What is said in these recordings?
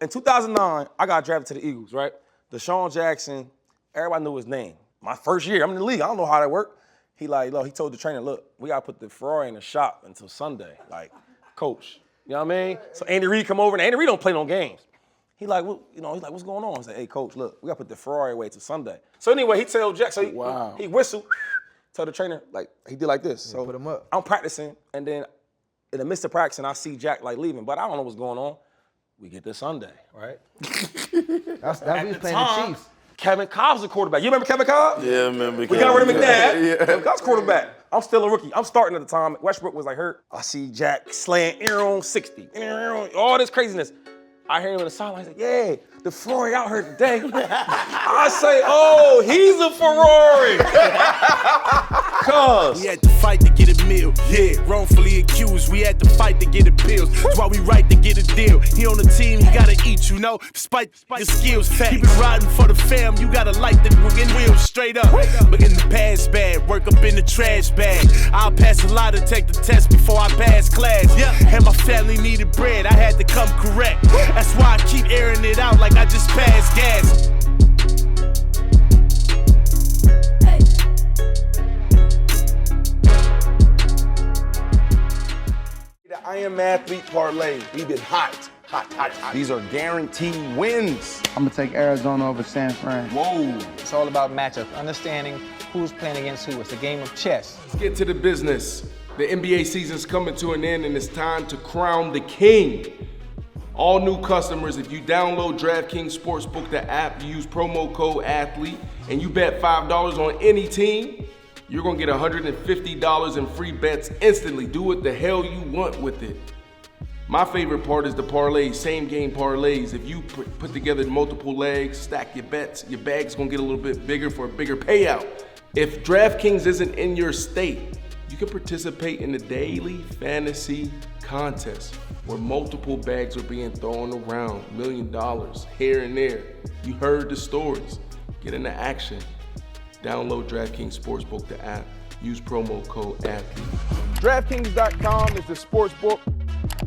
in 2009, I got drafted to the Eagles, right? DeSean Jackson, everybody knew his name. My first year, I'm in the league. I don't know how that worked. He told the trainer, look, we gotta put the Ferrari in the shop until Sunday. Like, coach, you know what I mean? So Andy Reid come over, and Andy Reid don't play no games. He's like, what's going on? He's like, hey, coach, look, we gotta put the Ferrari away till Sunday. So anyway, he told Jack, so he whistled, told the trainer, like, he did like this. So put him up. I'm practicing, and then in the midst of practicing, I see Jack like leaving, but I don't know what's going on. We get this Sunday, right? That's we was playing the Chiefs. Kevin Cobb's the quarterback. You remember Kevin Cobb? Yeah, I remember. We got rid of McNabb. Yeah. Kevin Cobb's quarterback. I'm still a rookie. I'm starting at the time. Westbrook was like hurt. I see Jack slaying Aaron 60. All this craziness. I hear him in the sideline. He's like, yeah, the Ferrari out here today. I say, oh, he's a Ferrari. Cuz. We had to fight to get a meal. Yeah, wrongfully accused. We had to fight to get appeals. That's why we right to get a deal. He on the team, he gotta eat, you know, despite the skills. Keep it riding for the fam. You gotta light the wheels straight up. But in the past bad, work up in the trash bag. I'll pass a lot to take the test before I pass class. And my family needed bread. I had to come correct. That's why I keep airing it out like I just passed gas. The I Am Athlete parlay. We've been hot. These are guaranteed wins. I'm gonna take Arizona over San Fran. Whoa. It's all about matchups, understanding who's playing against who. It's a game of chess. Let's get to the business. The NBA season's coming to an end and it's time to crown the king. All new customers, if you download DraftKings Sportsbook, the app, you use promo code ATHLETE, and you bet $5 on any team, you're gonna get $150 in free bets instantly. Do what the hell you want with it. My favorite part is the parlays, same game parlays. If you put together multiple legs, stack your bets, your bag's gonna get a little bit bigger for a bigger payout. If DraftKings isn't in your state, you can participate in the daily fantasy contest where multiple bags are being thrown around, $1 million here and there. You heard the stories. Get into action. Download DraftKings Sportsbook, the app. Use promo code ATHLETE. DraftKings.com is the sportsbook.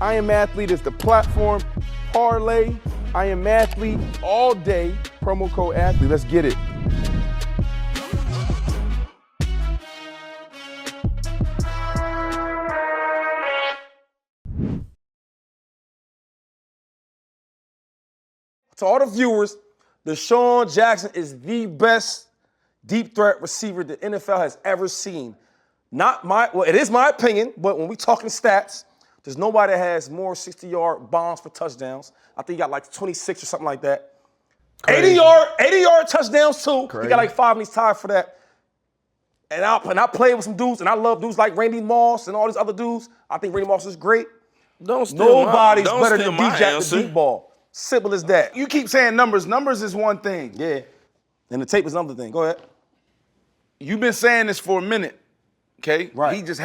I Am Athlete is the platform. Parlay, I Am Athlete all day. Promo code ATHLETE. Let's get it. To all the viewers, DeSean Jackson is the best deep threat receiver the NFL has ever seen. It is my opinion, but when we talking stats, there's nobody that has more 60-yard bombs for touchdowns. I think he got like 26 or something like that. 80-yard touchdowns too. Crazy. He got like 5 and he's tied for that. And I played with some dudes, and I love dudes like Randy Moss and all these other dudes. I think Randy Moss is great. Nobody's better than DJACK the deep ball. Simple as that. You keep saying numbers. Numbers is one thing. Yeah. And the tape is another thing. Go ahead. You've been saying this for a minute, okay? Right. You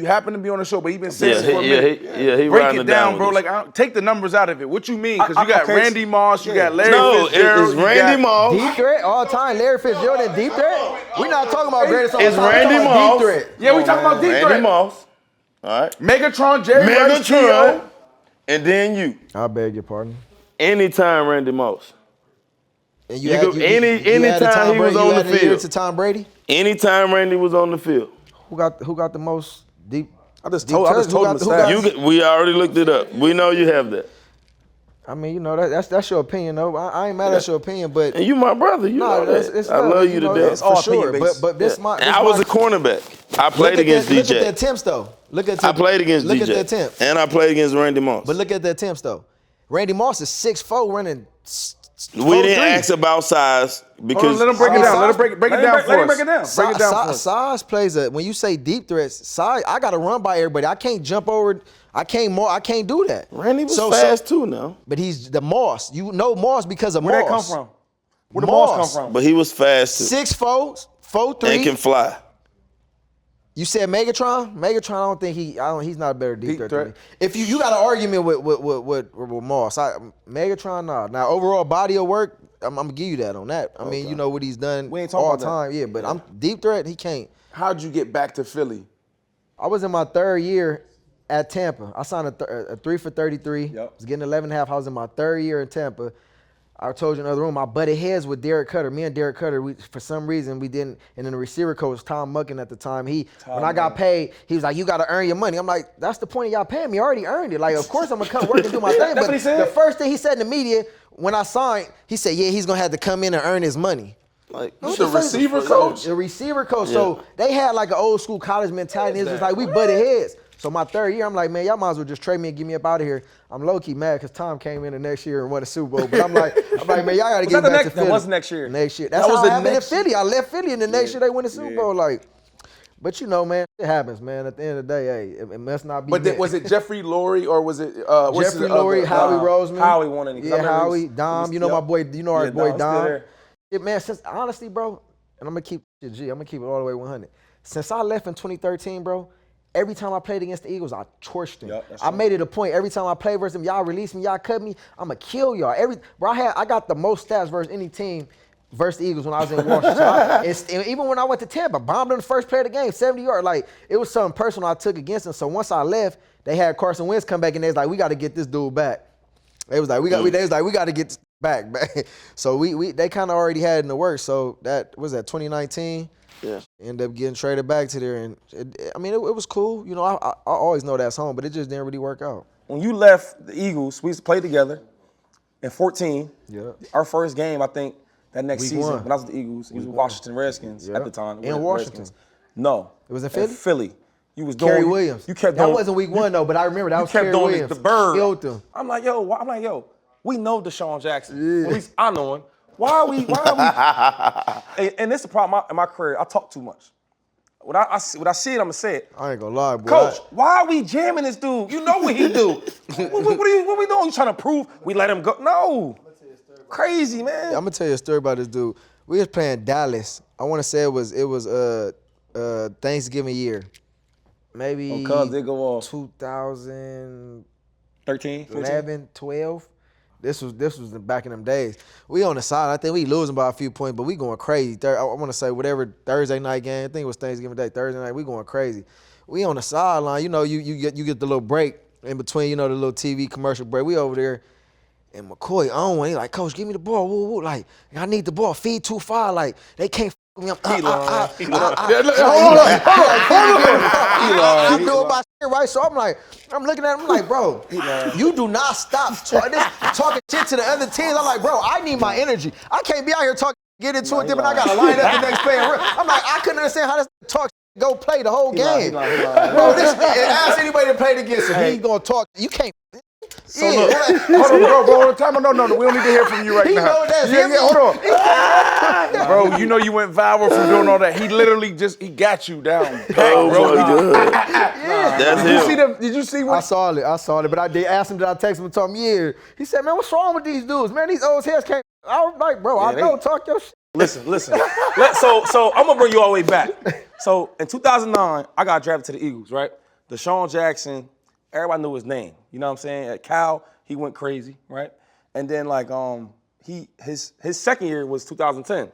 happen to be on the show, but he's been saying this for a minute. He break it down, bro. Like, take the numbers out of it. What you mean? Because you got Randy Moss, you got Larry Fitzgerald. It's Randy Moss. Deep threat all time. Larry Fitzgerald and deep threat. We're not talking about greatest all time. It's Randy Moss. Deep threat. Yeah, we talking about deep threat. Randy Moss. All right. Megatron, Jerry Rice, and then you. I beg your pardon. Anytime Randy Moss. And anytime he was on the field. To Tom Brady. Anytime Randy was on the field. Who got the most deep? I just told him the stats. We already looked it up. We know you have that. I mean, you know, that's your opinion, though. I ain't mad at your opinion, but and you my brother. You know that. I love you to death. It's for sure. But this my. I was a cornerback. I played against DJ. Look at the attempts, though. I played against DJ. Look at the attempts. And I played against Randy Moss. But look at the attempts, though. Randy Moss is 6'4", running. We didn't ask about size because let him break it down. Let him break it down for us. Break it down. Break it down for us. Size plays when you say deep threats, size, I gotta run by everybody. I can't jump over. I can't do that. Randy was fast too now. But he's the Moss. You know Moss because of Where Moss. that come from? Where the Moss come from? But he was fast too. 6'4", 4'3". And can fly. You said Megatron? Megatron, he's not a better deep threat than me. If you got an argument with Moss, Megatron, nah. Now overall body of work, I'm gonna give you that on that. I mean, you know what he's done we ain't talking all about time. Yeah, but I'm deep threat, he can't. How'd you get back to Philly? I was in my 3rd year at Tampa. I signed a 3 for 33. Yep. Was getting 11.5. I was in my 3rd year in Tampa. I told you in the other room, I butted heads with Derek Cutter. Me and Derek Cutter, for some reason, we didn't. And then the receiver coach, Tom Muckin at the time, when I got paid, he was like, you got to earn your money. I'm like, that's the point of y'all paying me. I already earned it. Like, of course I'm going to come work and do my thing. That's but what he said? the first thing he said in the media, when I signed, he said, yeah, he's going to have to come in and earn his money. Like, The receiver coach? The receiver coach. So they had like an old school college mentality. It's just like we butted heads. So my 3rd year, I'm like, man, y'all might as well just trade me and get me up out of here. I'm low key mad because Tom came in the next year and won a Super Bowl. But I'm like, man, y'all got to get back to Philly. That was next year. Next year. That's how it happened in Philly. I left Philly and the next year they win the Super Bowl. Like, but you know, man, it happens, man. At the end of the day, hey, it must not be. But was it Jeffrey Lurie or was it Jeffrey Lurie, Howie Roseman? Howie won it. Yeah, Howie, Dom. You know my boy. You know our boy Dom. Yeah, man. Since honestly, bro, and I'm gonna keep it G. I'm gonna keep it all the way 100. Since I left in 2013, bro. Every time I played against the Eagles, I torched them. I made it a point. Every time I played versus them, y'all release me, y'all cut me, I'ma kill y'all. I got the most stats versus any team versus the Eagles when I was in Washington. And even when I went to Tampa, bombed them the first play of the game, 70 yards. Like, it was something personal I took against them. So once I left, they had Carson Wentz come back and they was like, we got to get this dude back. They was like, we got to get this back. So they kind of already had it in the works. So that was 2019. Yeah. Ended up getting traded back to there, and it was cool. You know, I always know that's home, but it just didn't really work out. When you left the Eagles, we used to play together in 14. Yeah. Our first game, I think, that next Week season, 1. when I was with the Eagles, it was Washington Redskins at the time. In Washington? Redskins. No. It was in Philly? Philly. You was doing Kerry Williams. You kept that doing, wasn't week 1 though, but I remember that was Kerry Williams. The bird. Killed him. I'm like, yo, we know DeSean Jackson. At least I know him. Why are we? And this is the problem in my career. I talk too much. When I see it, I'm gonna say it. I ain't gonna lie, boy. Coach, why are we jamming this dude? You know what he do. what we doing? You trying to prove we let him go? No. Crazy, man. I'm gonna tell you a story about this dude. We was playing Dallas. I want to say it was Thanksgiving year. Maybe Cubs did go off. 2013, 14? 11, 12. This was back in them days. We on the side. I think we losing by a few points, but we going crazy. I want to say whatever Thursday night game. I think it was Thanksgiving Day. Thursday night, we going crazy. We on the sideline. You know, you get the little break in between. You know, the little TV commercial break. We over there, and McCoy on one. He like, Coach, give me the ball. Woo, woo. Like, I need the ball. Feed too far. Like, they can't. I'm doing my shit, right? So I'm looking at him, I'm like, bro, you do not stop talking shit to the other teams. I'm like, bro, I need my energy. I can't be out here talking, get into it, then I got to line up the next play. I'm like, I couldn't understand how this talk go play the whole game. Bro, ask anybody that played against him. He ain't going to talk. You can't. So look, hold on, bro, time. No, we don't need to hear from you right now. Know that's him. Hold on. Bro, you know you went viral from doing all that. He literally he got you down. Oh, my God. That's him. Did you see what? I saw it, but I did ask him, did I text him and told him, yeah. He said, man, what's wrong with these dudes? Man, these old heads can't. I was like, bro, I know, talk your shit. Listen. So I'm gonna bring you all the way back. So in 2009, I got drafted to the Eagles, right? DeSean Jackson, everybody knew his name. You know what I'm saying? At Cal, he went crazy, right? And then his second year was 2010.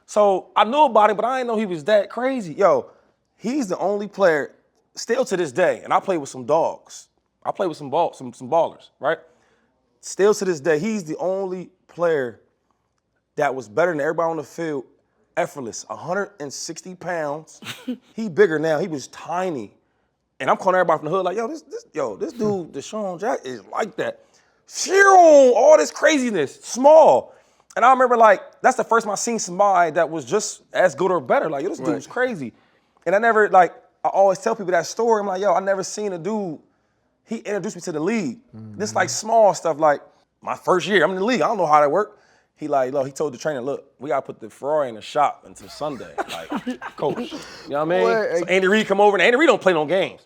So I knew about him, but I didn't know he was that crazy. Yo, he's the only player still to this day, and I played with some dogs. I played with some ballers, right? Still to this day, he's the only player that was better than everybody on the field, effortless, 160 pounds. He bigger now. He was tiny. And I'm calling everybody from the hood like, this dude, DeSean Jackson, is like that. All this craziness, small. And I remember, that's the first time I seen somebody that was just as good or better. Like, this dude's crazy. And I always tell people that story. I'm like, I never seen a dude. He introduced me to the league. Mm-hmm. This small stuff, my first year, I'm in the league. I don't know how that worked. He told the trainer, look, we gotta put the Ferrari in the shop until Sunday. Coach, you know what I mean? So Andy Reid come over, and Andy Reid don't play no games.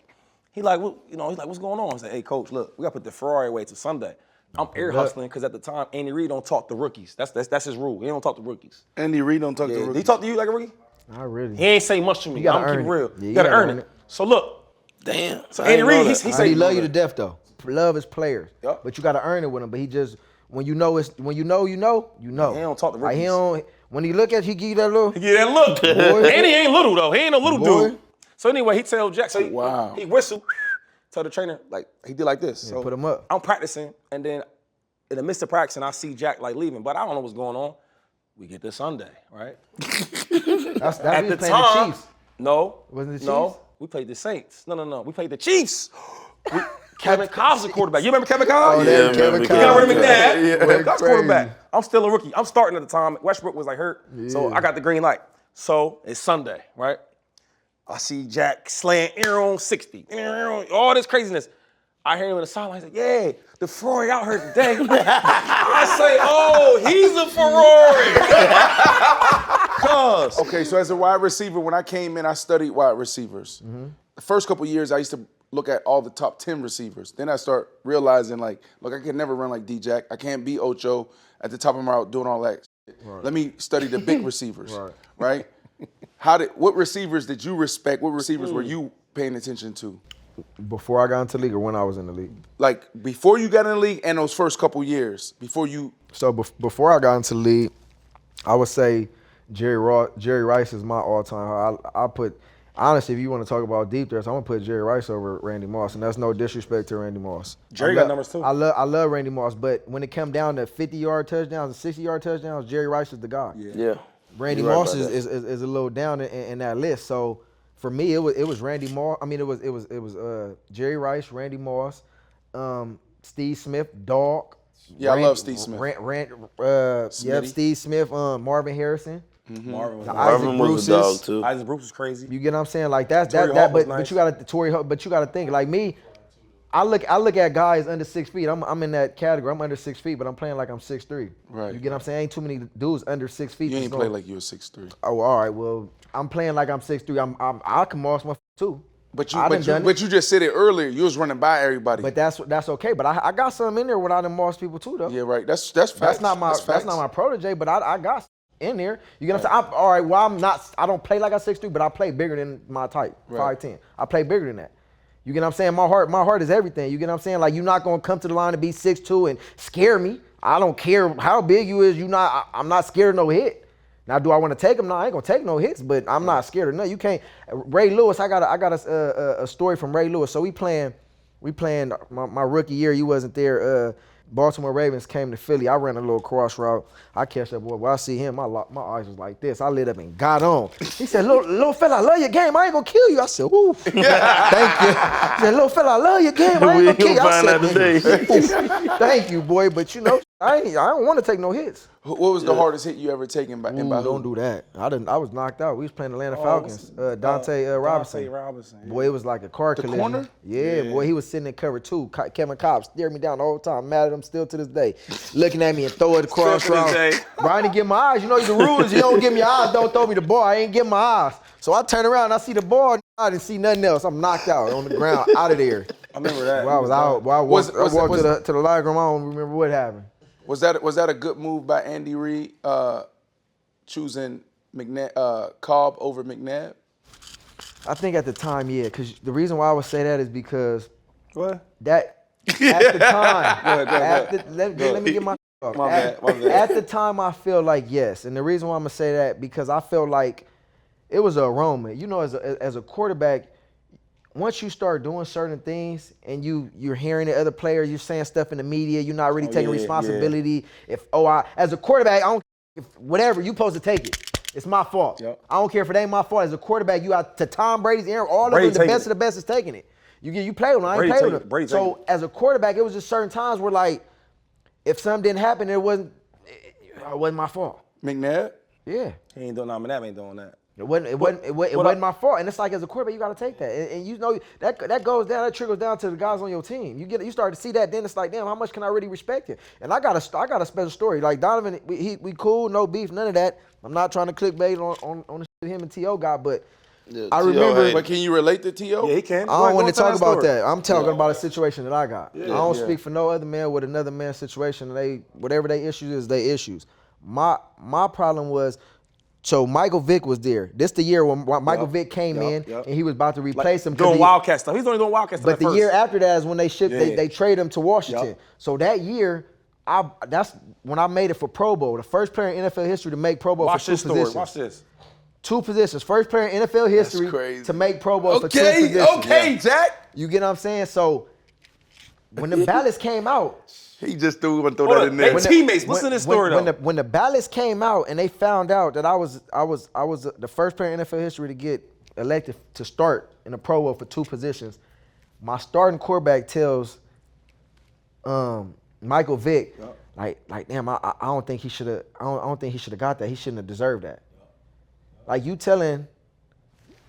He's like, what's going on? I said, hey, Coach, look, we gotta put the Ferrari away till Sunday. I'm air hustling because at the time, Andy Reid don't talk to rookies. That's his rule. He don't talk to rookies. Andy Reid don't talk to rookies. Did he talk to you like a rookie? Not really. He ain't say much to me. I'm keeping real. Yeah, you gotta earn it. So look. Damn. So Andy Reid, he said he love you to death though. Love his players. Yep. But you gotta earn it with him. But he just you know. He don't talk to rookies. When he look at you, he give you that look. And he ain't little though. He ain't no little dude. So anyway, he tell Jackson, wow. he whistled. tell the trainer, like, he did like this. So put him up. I'm practicing, and then in the midst of practicing, I see Jack like leaving, but I don't know what's going on. We get to Sunday, right? That's At the playing time, the Chiefs. no, Wasn't it the no, Chiefs? we played the Saints. No, we played the Chiefs. Kevin Cobb's the quarterback. You remember Kevin Cobb? Yeah, Kevin You got rid of McNabb. Yeah, Kevin Cobb's crazy. quarterback. I'm still a rookie. I'm starting at the time. Westbrook was like hurt, so I got the green light. So it's Sunday, right? I see Jack slaying Aaron 60, all this craziness. I hear him in the sideline. He's like, yeah, the Ferrari out here today. I say, oh, he's a Ferrari. Cuz. Okay, so as a wide receiver, when I came in, I studied wide receivers. The first couple years, I used to look at all the top 10 receivers. Then I start realizing, like, look, I can never run like DJACK. I can't be Ocho at the top of my route doing all that shit. Right. Let me study the big receivers, right? What receivers did you respect? What receivers were you paying attention to? Before I got into the league or when I was in the league? Like, before you got in the league and those first couple years, before you... So before I got into the league, I would say Jerry Rice is my all-time high. I put, honestly, if you want to talk about deep threats, I'm going to put Jerry Rice over Randy Moss, and that's no disrespect to Randy Moss. Jerry got numbers too. I love Randy Moss, but when it come down to 50-yard touchdowns and 60-yard touchdowns, Jerry Rice is the guy. Yeah. Randy Moss is a little down in that list. So for me, it was Randy Moss. I mean, it was Jerry Rice, Randy Moss, Steve Smith, Dog. Yeah, I love Steve Smith. Steve Smith, Marvin Harrison. Marvin was a dog too. Isaac Bruce was crazy. You get what I'm saying? Like that. Torrey Holt was But nice. you got to Torrey Holt. But you got to think like me. I look at guys under 6 feet. I'm in that category. I'm under 6 feet, but I'm playing like I'm 6'3". Right. You get what I'm saying? Ain't too many dudes under 6 feet. You ain't play like you were 6'3". Oh, all right. Well, I'm playing like I'm 6'3". I can Moss my too. But you just said it earlier. You was running by everybody. But that's okay. But I got some in there where I done Moss people too though. Yeah, right. That's facts. That's not my protege, but I got in there. You get what I'm saying? All right. Well, I don't play like I'm 6'3", but I play bigger than my type, 5'10". I play bigger than that. You get what I'm saying? My heart is everything. You get what I'm saying? Like, you're not gonna come to the line and be 6'2" and scare me. I don't care how big you is. I'm not scared of no hit. Now, do I want to take him? No, I ain't gonna take no hits, but I'm not scared of no. You can't. Ray Lewis, I got a story from Ray Lewis. So we playing my rookie year. You wasn't there. Baltimore Ravens came to Philly. I ran a little cross route. I catch that boy. When I see him, my eyes was like this. I lit up and got on. He said, little fella, I love your game. I ain't gonna kill you. I said, ooh. Thank you. He said, little fella, I love your game. I ain't gonna kill you. I said, thank you, boy. But you know, I don't want to take no hits. What was the hardest hit you ever taken by? Don't do that. I was knocked out. We was playing Atlanta Falcons. Dante Robinson. Yeah. Boy, it was like a car collision. Corner? Yeah, boy, he was sitting in cover 2. Kevin Cobb stared me down the whole time. Mad at him still to this day. Looking at me and throw it across route. Bro, I didn't get my eyes. You know the rule is you don't give me your eyes, don't throw me the ball. I ain't get my eyes. So I turn around and I see the ball. I didn't see nothing else. I'm knocked out on the ground, out of there. I remember that. While I was out. While I walked to the locker room, I don't remember what happened. Was that a good move by Andy Reid choosing Cobb over McNabb? I think at the time, yeah, because the reason why I would say that is because What? that at the time, Go ahead. let me get my bad. At the time, I feel like yes, and the reason why I'm gonna say that because I felt like it was an aroma. You know, as a quarterback, once you start doing certain things and you're hearing the other players, you're saying stuff in the media, you're not really taking responsibility. Yeah. As a quarterback, I don't. Whatever, you supposed to take it. It's my fault. Yep. I don't care if it ain't my fault. As a quarterback, you out to Tom Brady's Aaron, all of them, the best of the best is taking it. You play with them, I ain't play with them. So as a quarterback, it was just certain times where like, if something didn't happen, it wasn't my fault. McNabb? Yeah. He ain't doing McNabb ain't doing that. It wasn't my fault, and it's like as a quarterback you got to take that, and you know that goes down, that trickles down to the guys on your team. You start to see that, then it's like, damn, how much can I really respect it? And I got a special story. Like Donovan, we cool, no beef, none of that. I'm not trying to clickbait on the shit him and T.O. got, but I remember. But can you relate to T.O.? Yeah, he can. I don't want to talk about that. I'm talking about a situation that I got. I don't speak for no other man with another man's situation. Whatever they issues is they issues. My problem was. So Michael Vick was there. This the year when Michael Vick came in and he was about to replace him. Doing Wildcat stuff. He's only doing Wildcat stuff. But the year after that is when they shipped. They traded him to Washington. So that year, that's when I made it for Pro Bowl. The first player in NFL history to make Pro Bowl for two positions. Watch this. 2 positions. First player in NFL history to make Pro Bowl for 2 positions. Okay, Jack. You get what I'm saying? So when the ballots came out, He just threw that in there. They teammates. Listen to this story though. when the ballots came out and they found out that I was the first player in NFL history to get elected to start in the Pro Bowl for 2 positions, my starting quarterback tells Michael Vick, like damn, I don't think he should have. I don't think he should have got that. He shouldn't have deserved that. Like you telling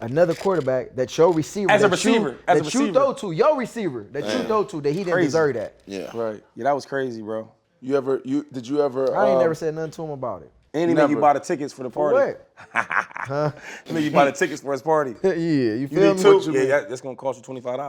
another quarterback that your receiver, As a that receiver, you throw to, your receiver that you throw to, that he didn't deserve that. Yeah. Right. Yeah, that was crazy, bro. Did you ever? I ain't never said nothing to him about it. And he made you buy the tickets for the party. What? He made you buy the tickets for his party. Yeah, you You feel need me? two? Yeah, that's gonna cost you $25.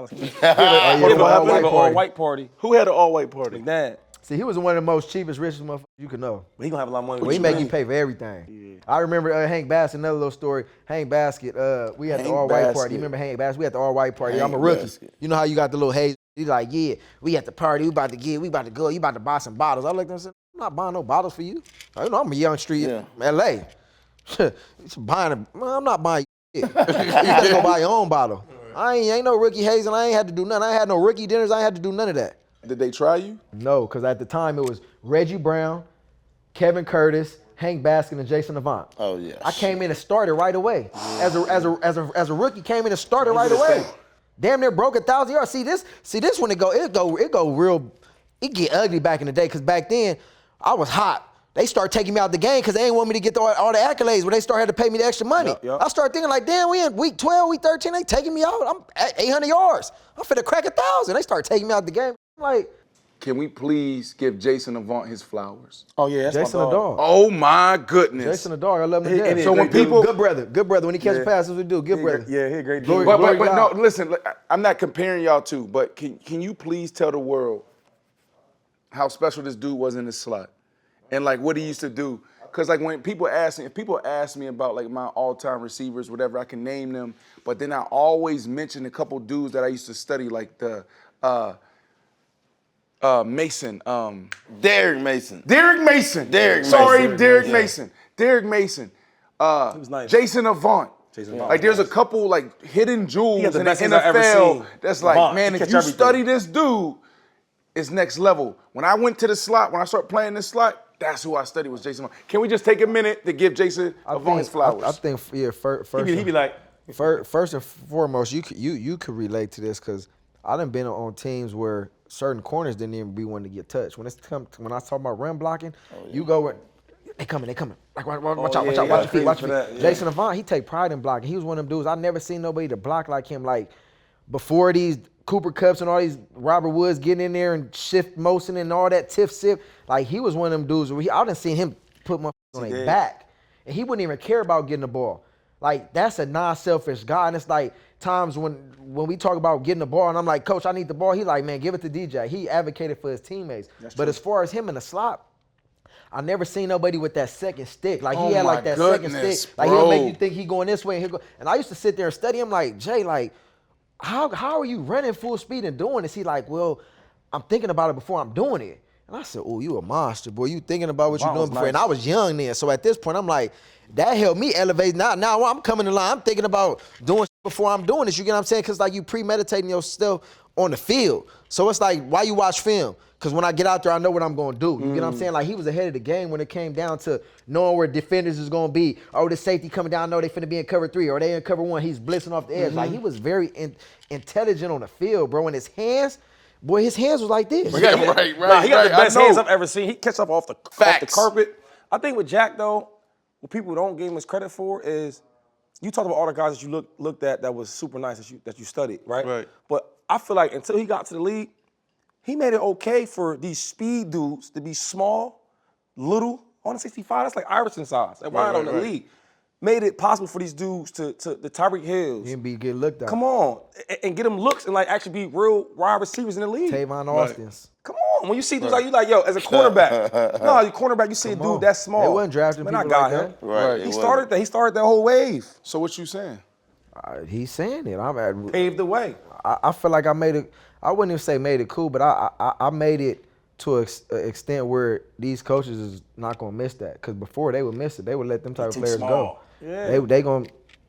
All-white All-white party. Who had an all-white party? McNabb. See, he was one of the most cheapest, richest motherfuckers you could know. But he gonna have a lot of money. Well, he make you pay for everything. I remember Hank Basket, another little story. Hank Basket, we had the Hank all-white Basket. party. You remember Hank Basket? We had the all-white party. I'm a Hank rookie. Basket. You know how you got the little haze? He's like, yeah, we at the party. We about to go. You about to buy some bottles. I looked at him and said, I'm not buying no bottles for you. You know, I'm a young street in L.A. I'm not buying shit. You gotta go buy your own bottle. I ain't no rookie hazing. I ain't had to do nothing. I ain't had no rookie dinners. I ain't had to do none of that. Did they try you? No, because at the time it was Reggie Brown, Kevin Curtis, Hank Baskin, and Jason Avant. Oh yeah. I came in and started right away. As a rookie, came in and started right away. Damn near broke 1,000 yards. See this when it go real. It get ugly back in the day because back then I was hot. They start taking me out the game because they ain't want me to get all the accolades. When they started to pay me the extra money, I started thinking like, damn, we in week 12, week 13, they taking me out. I'm at 800 yards. I'm finna crack 1,000. They start taking me out the game. I'm like, can we please give Jason Avant his flowers? Oh yeah, that's Jason my the dog. dog. Oh my goodness. Jason the dog. I love him to death. So when people, good brother. When he catches passes, we do. Good brother. Yeah, he a great Glory- dude. but Glory no, God. listen. I'm not comparing y'all two, but can you please tell the world how special this dude was in the slot, and like what he used to do? Because like when people ask me about like my all-time receivers, whatever, I can name them, but then I always mention a couple dudes that I used to study, like the Mason. Derrick Mason. Derrick Mason. Derrick Sorry, Mason. Derrick Yeah. Mason. Derrick Mason. was nice. Jason Avant. Jason Avant Like was there's a nice. couple like hidden jewels He got the in the best things I've ever NFL seen. that's like, Avant, man, he if catch you everything. study this dude, it's next level. When I went to the slot, when I started playing this slot, that's who I studied was Jason Avant. Can we just take a minute to give Jason Avant his flowers? I think first. He be like, First and foremost, you could relate to this because I done been on teams where certain corners didn't even be one to get touched. When I talk about run blocking, you go with, they coming. Like watch out, yeah, watch your feet. that, yeah. Jason Avant, he take pride in blocking. He was one of them dudes. I never seen nobody to block like him. Like before these Cooper Kupps and all these Robert Woods getting in there and shift motion and all that tiff sip. Like he was one of them dudes where I done seen him put my on their back, and he wouldn't even care about getting the ball. Like that's a non-selfish guy, and it's like times when we talk about getting the ball, and I'm like, Coach, I need the ball. He like, man, give it to DJ. He advocated for his teammates. But as far as him in the slot, I never seen nobody with that second stick. Like he had like that second stick. Like he'll make you think he going this way and he'll go. And I used to sit there and study him like, Jay, like, how are you running full speed and doing this? He like, well, I'm thinking about it before I'm doing it. And I said, oh, you a monster, boy. You thinking about what you're doing before. Nice. And I was young then. So at this point, I'm like, that helped me elevate. Now I'm coming in line. I'm thinking about doing before I'm doing this. You get what I'm saying? Because like you premeditating yourself on the field. So it's like, why you watch film? Because when I get out there, I know what I'm going to do. You get what I'm saying? Like he was ahead of the game when it came down to knowing where defenders is going to be. Oh, the safety coming down. I know they finna be in cover 3 or they in cover 1. He's blitzing off the edge. Like he was very intelligent on the field, bro. And his hands was like this. right. Nah, he got the best I know. hands I've ever seen. He catch up off the carpet. I think with Jack though, what people don't give him his credit for is you talked about all the guys that you looked at that was super nice that you studied, right? Right. But I feel like until he got to the league, he made it okay for these speed dudes to be small, little, on the 65. That's like Iverson size. Like right on the league. Made it possible for these dudes to the Tyreek Hills. He didn't get looked at. Come on, and get them looks and like actually be real wide receivers in the league. Tavon Austin's. Come on, when you see dudes like you like, yo, as a cornerback, you cornerback, you see a dude that's small. They wasn't drafting Man, people I got like him. that. Right. He started that whole wave. So what you saying? He's saying it. Paved the way. I feel like I made it. I wouldn't even say made it cool, but I made it to an extent where these coaches is not gonna miss that. Because before they would miss it, they would let them type of players go. Yeah. They gonna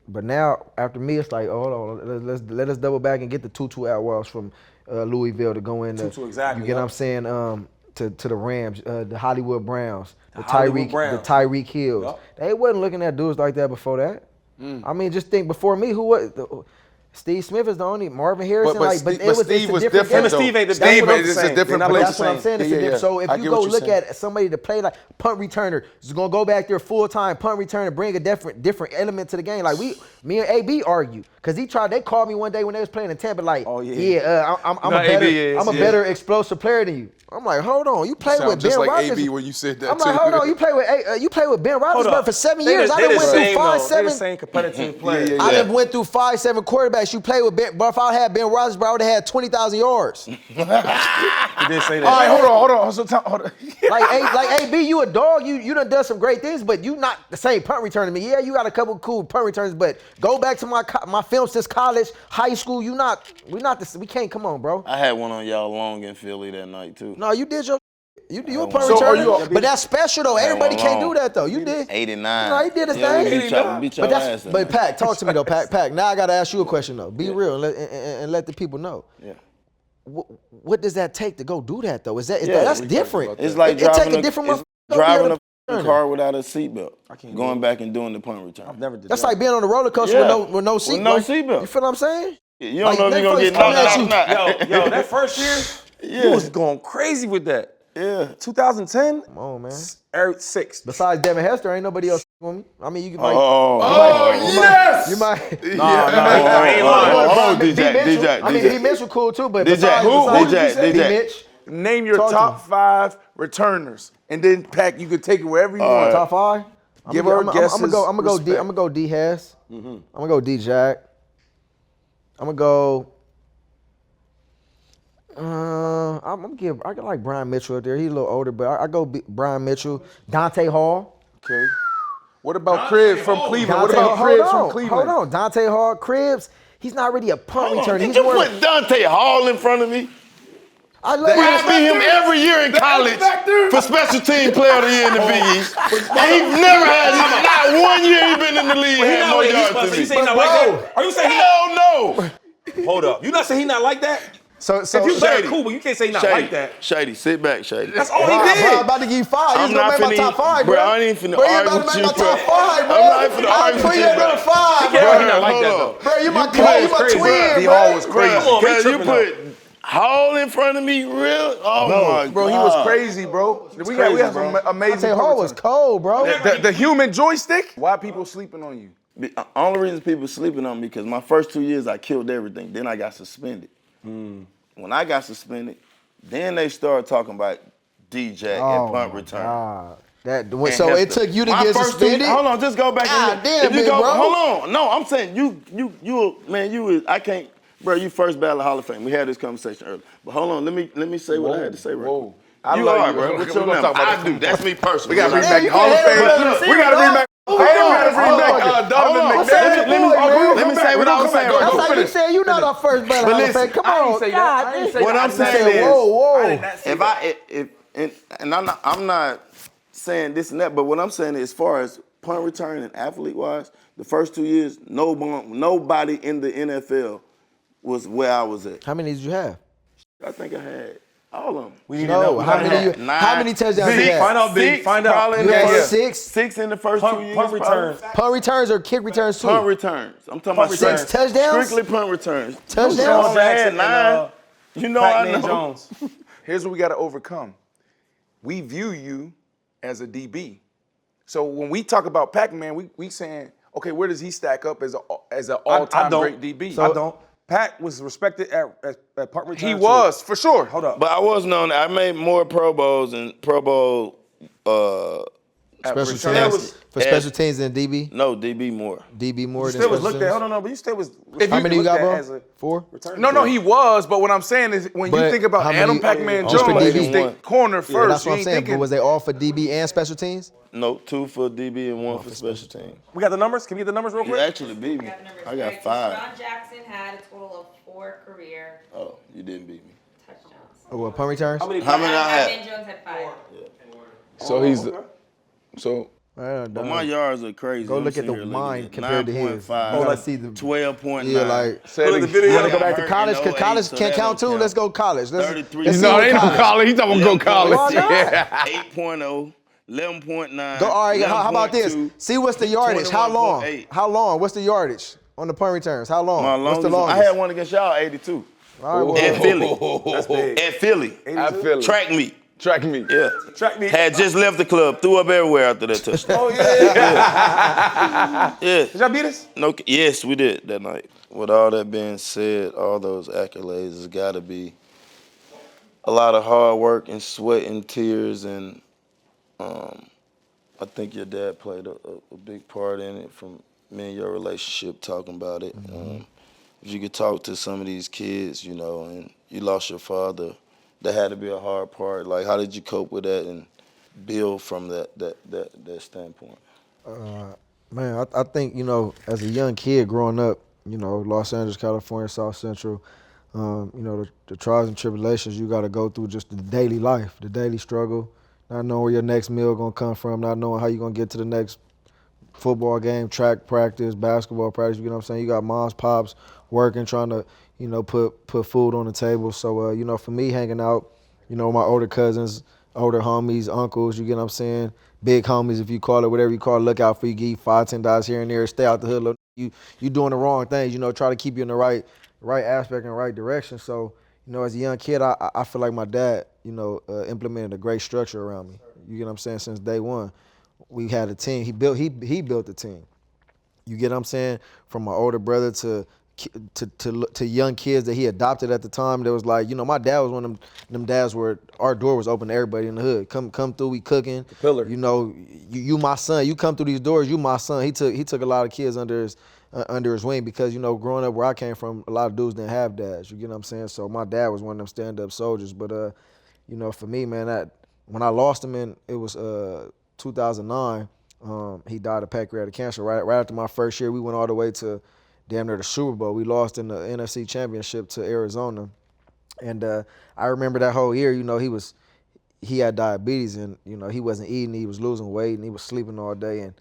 But now, after me, it's like, oh, hold on, let us double back and get the Tutu Atwells from Louisville to go in. Tutu, exactly, You get yeah. what I'm saying? To the Rams, the Hollywood Browns, the Hollywood Browns. Tyreek Hills. Yep. They wasn't looking at dudes like that before that. I mean, just think before me, who was Steve Smith is the only Marvin Harrison. Steve was different. Him and Steve ain't the Steve same. is a different They're not place. That's what I'm saying. It's a different. So if I you get go what you're look saying. at somebody to play like punt returner, is gonna go back there full time punt returner, bring a different element to the game. Like me and AB argue because they called me one day when they was playing in Tampa. Like, I'm a better explosive player than you. I'm like, hold on, you played with just Ben like Roethlisberger. AB when you said that. I'm like, hold on, you played with Ben Hold Roethlisberger up. for 7 They years. the- I they done the went through same, though. They the 5-7. same competitive players. yeah. I done went through 5-7 quarterbacks. You played with Ben, but if I had Ben Roethlisberger, I would have had 20,000 yards. You did say that. All right, hold on. Hold on. like AB, you a dog. You done some great things, but you not the same punt returner to me. Yeah, you got a couple cool punt returns, but go back to my film since college, high school. We can't. Come on, bro. I had one on y'all long in Philly that night too. No, you did you a punt So are returner, you- but that's special though. Everybody one can't do long. that though. You did. 89. No, he did his Yeah, thing. beat your ass that But night. Pac, talk to me though, Pac. Now I gotta ask you a question though. Be real and let the people know. Yeah. What does that take to go do that though? Yeah, That's different. It's like it take driving a different it's motherfucker to driving be a able to f***ing car without a seatbelt. Going back and doing the punt return. I've never did That's that. like being on a roller coaster Yeah. with no seat. With no like, seatbelt. You feel what I'm saying? You don't Like, know if you're gonna Netflix get coming knocked at out you. or not. Yo, that first year, Yeah. he was going crazy with that. Yeah. Come 2010, on, man. Eric 6th. Besides Devin Hester, ain't nobody else with me. I mean, you can Yes. you might. I ain't lying. D Mitch was cool too, but DJ, besides DJ. D Mitch, Name your Talk to top me. 5 returners, and then Pac, you could take it wherever you want. top 5. Give her guesses. I'm gonna go D. respect. I'm gonna go D Hess. I'm gonna go DJACK. I'm gonna go. I got like Brian Mitchell up there. He's a little older, but I go Brian Mitchell, Dante Hall. Okay. What about Cribs from Cleveland? What Dante about Hall, Cribs from Cleveland? Hold on, Dante Hall, Cribs. He's not really a punt returner. Did He's you more. put Dante Hall in front of me? I love I him. beat him every year in college for special team player of the year in the Big East. And he never had, not 1 year he been in the league, had more yards than You me. saying he not like that? Are you saying he Hell no. not? Hold up. You not saying he not like that? So If you Shady. better cool, but you can't say he not Shady, like that. Shady, sit back, Shady. That's all he Bro, I'm did. about to give you 5. I'm He's gonna not make my top 5, bro. Bro, I ain't finna Bro, you argue about with to you, make my bro. top 5, bro. I'm not finna I'll argue put with you you, at bro. number 5, Yeah, bro. he not like that, Hold though. on. Bro, you my Hall was twin, crazy. bro. D-Hall was crazy. Come on, man, Because you tripping, put Hall in front of me, real? Oh my God. Bro, he was crazy, bro. We have some amazing. Dante Hall was cold, bro. The human joystick. Why people sleeping on you? The only reason people sleeping on me because my first 2 years I killed everything. Then I got suspended. When I got suspended, then they started talking about DJACK and punt return. God. And So it Hester. took you to My get first suspended? hold on, just go back. God and damn, if you big go, bro. hold on. No, I'm saying I can't, bro. You first battle Hall of Fame. We had this conversation earlier, but hold on. Let me say what I had to say. Right. Whoa. You love are, you. bro. What's We're your gonna number? talk about I that. do. That's me personally. We gotta bring back you Hall of can't Fame. hate on We gotta bring back. Hold We on. gotta bring back Donovan Hold on. McNabb. Let me say what I was saying. That's Right. like you said, you not our first battle. But Hall of listen, Fame. Come on. God, What I'm you saying said, is, whoa. I'm not saying this and that, but what I'm saying is, as far as punt return and athlete wise, the first 2 years, nobody in the NFL was where I was at. How many did you have? I think I had all of them. We need No, to know. how many touchdowns you had? Find out, big. Six, Find out. probably. You had Yeah. 6 Six in the first 2 years. Punt returns. punt returns or kick returns too? Punt returns. I'm talking about 6 touchdowns? strictly punt returns. Touchdowns? I had Jackson 9. and You know I Pacman know. Jones. Here's what we gotta overcome. We view you as a DB. So when we talk about Pacman, we saying, okay, where does he stack up as an all-time great DB? I don't. Pac was respected at punt return. He was, for sure. Hold up. But I was known. I made more Pro Bowls and Pro Bowl. Special return. teams. For special teams than DB? No, DB more. DB more You than still was special looked at. teams? Hold on, no, but you still was. How many you got, bro? As a 4? return. No, he was. But what I'm saying is, when you But think about how Adam many- Pacman Just for Jones, DB? you think corner first. That's You what I'm ain't saying. thinking. But was they all for DB and special teams? No, 2 for DB and 1 for special teams. We got the numbers. Can we get the numbers real You quick? actually beat me. got the numbers I got correct. 5. DeSean Jackson had a total of 4 career Oh, you didn't beat me. touchdowns. Or what, punt returns? How many I had? Pacman Jones had 5. So he's the. So Man, But my yards are crazy. Go I'm look at sitting the here looking mine at compared to his. 9.5. You gotta see the 12.9. Yeah, like Say it again. you wanna go back to Hurt college? in Cause 08, college so can that count don't too. count. Let's go college. 33. Let's see No, what ain't no college. He's talking about go college. Why not? 8.0, 11.9. Go. All right. How about this? 11.2, See what's the yardage? How long? 21.8. How long? What's the yardage on the punt returns? How long? My What's the longest, longest? I had one against y'all, 82. All right, well, At Philly. That's big. At Philly. I feel it. Track meet. Track me. Yeah. Track meet. Had just left the club, threw up everywhere after that touchdown. Oh, yeah. Yeah. Did y'all beat us? No, yes, we did that night. With all that being said, all those accolades, it's got to be a lot of hard work and sweat and tears, and I think your dad played a big part in it from me and your relationship talking about it. If you could talk to some of these kids, you know, and you lost your father, that had to be a hard part. Like, how did you cope with that and build from that standpoint? Man, I think, you know, as a young kid growing up, you know, Los Angeles, California, South Central, you know, the trials and tribulations you got to go through, just the daily life, the daily struggle, not knowing where your next meal going to come from, not knowing how you're going to get to the next football game, track practice, basketball practice, you know what I'm saying? You got moms, pops working, trying to, you know, put food on the table. So, you know, for me, hanging out, you know, my older cousins, older homies, uncles, you get what I'm saying? Big homies, if you call it, whatever you call it, look out for you, give you $5, $10 here and there, stay out the hood. Look, you doing the wrong things, you know, try to keep you in the right aspect and right direction. So, you know, as a young kid, I feel like my dad, you know, implemented a great structure around me. You get what I'm saying? Since day one, we had a team. He built the team. You get what I'm saying? From my older brother to young kids that he adopted at the time. That was like, you know, my dad was one of them dads where our door was open to everybody in the hood. Come through, we cooking. The pillar. You know, you my son. You come through these doors, you my son. He took a lot of kids under his wing because, you know, growing up where I came from, a lot of dudes didn't have dads. You get what I'm saying? So my dad was one of them stand-up soldiers. But you know, for me, man, when I lost him it was 2009. He died of pancreatic cancer. Right after my first year, we went all the way to damn near the Super Bowl. We lost in the NFC Championship to Arizona. And I remember that whole year, you know, he had diabetes and, you know, he wasn't eating, he was losing weight and he was sleeping all day. And,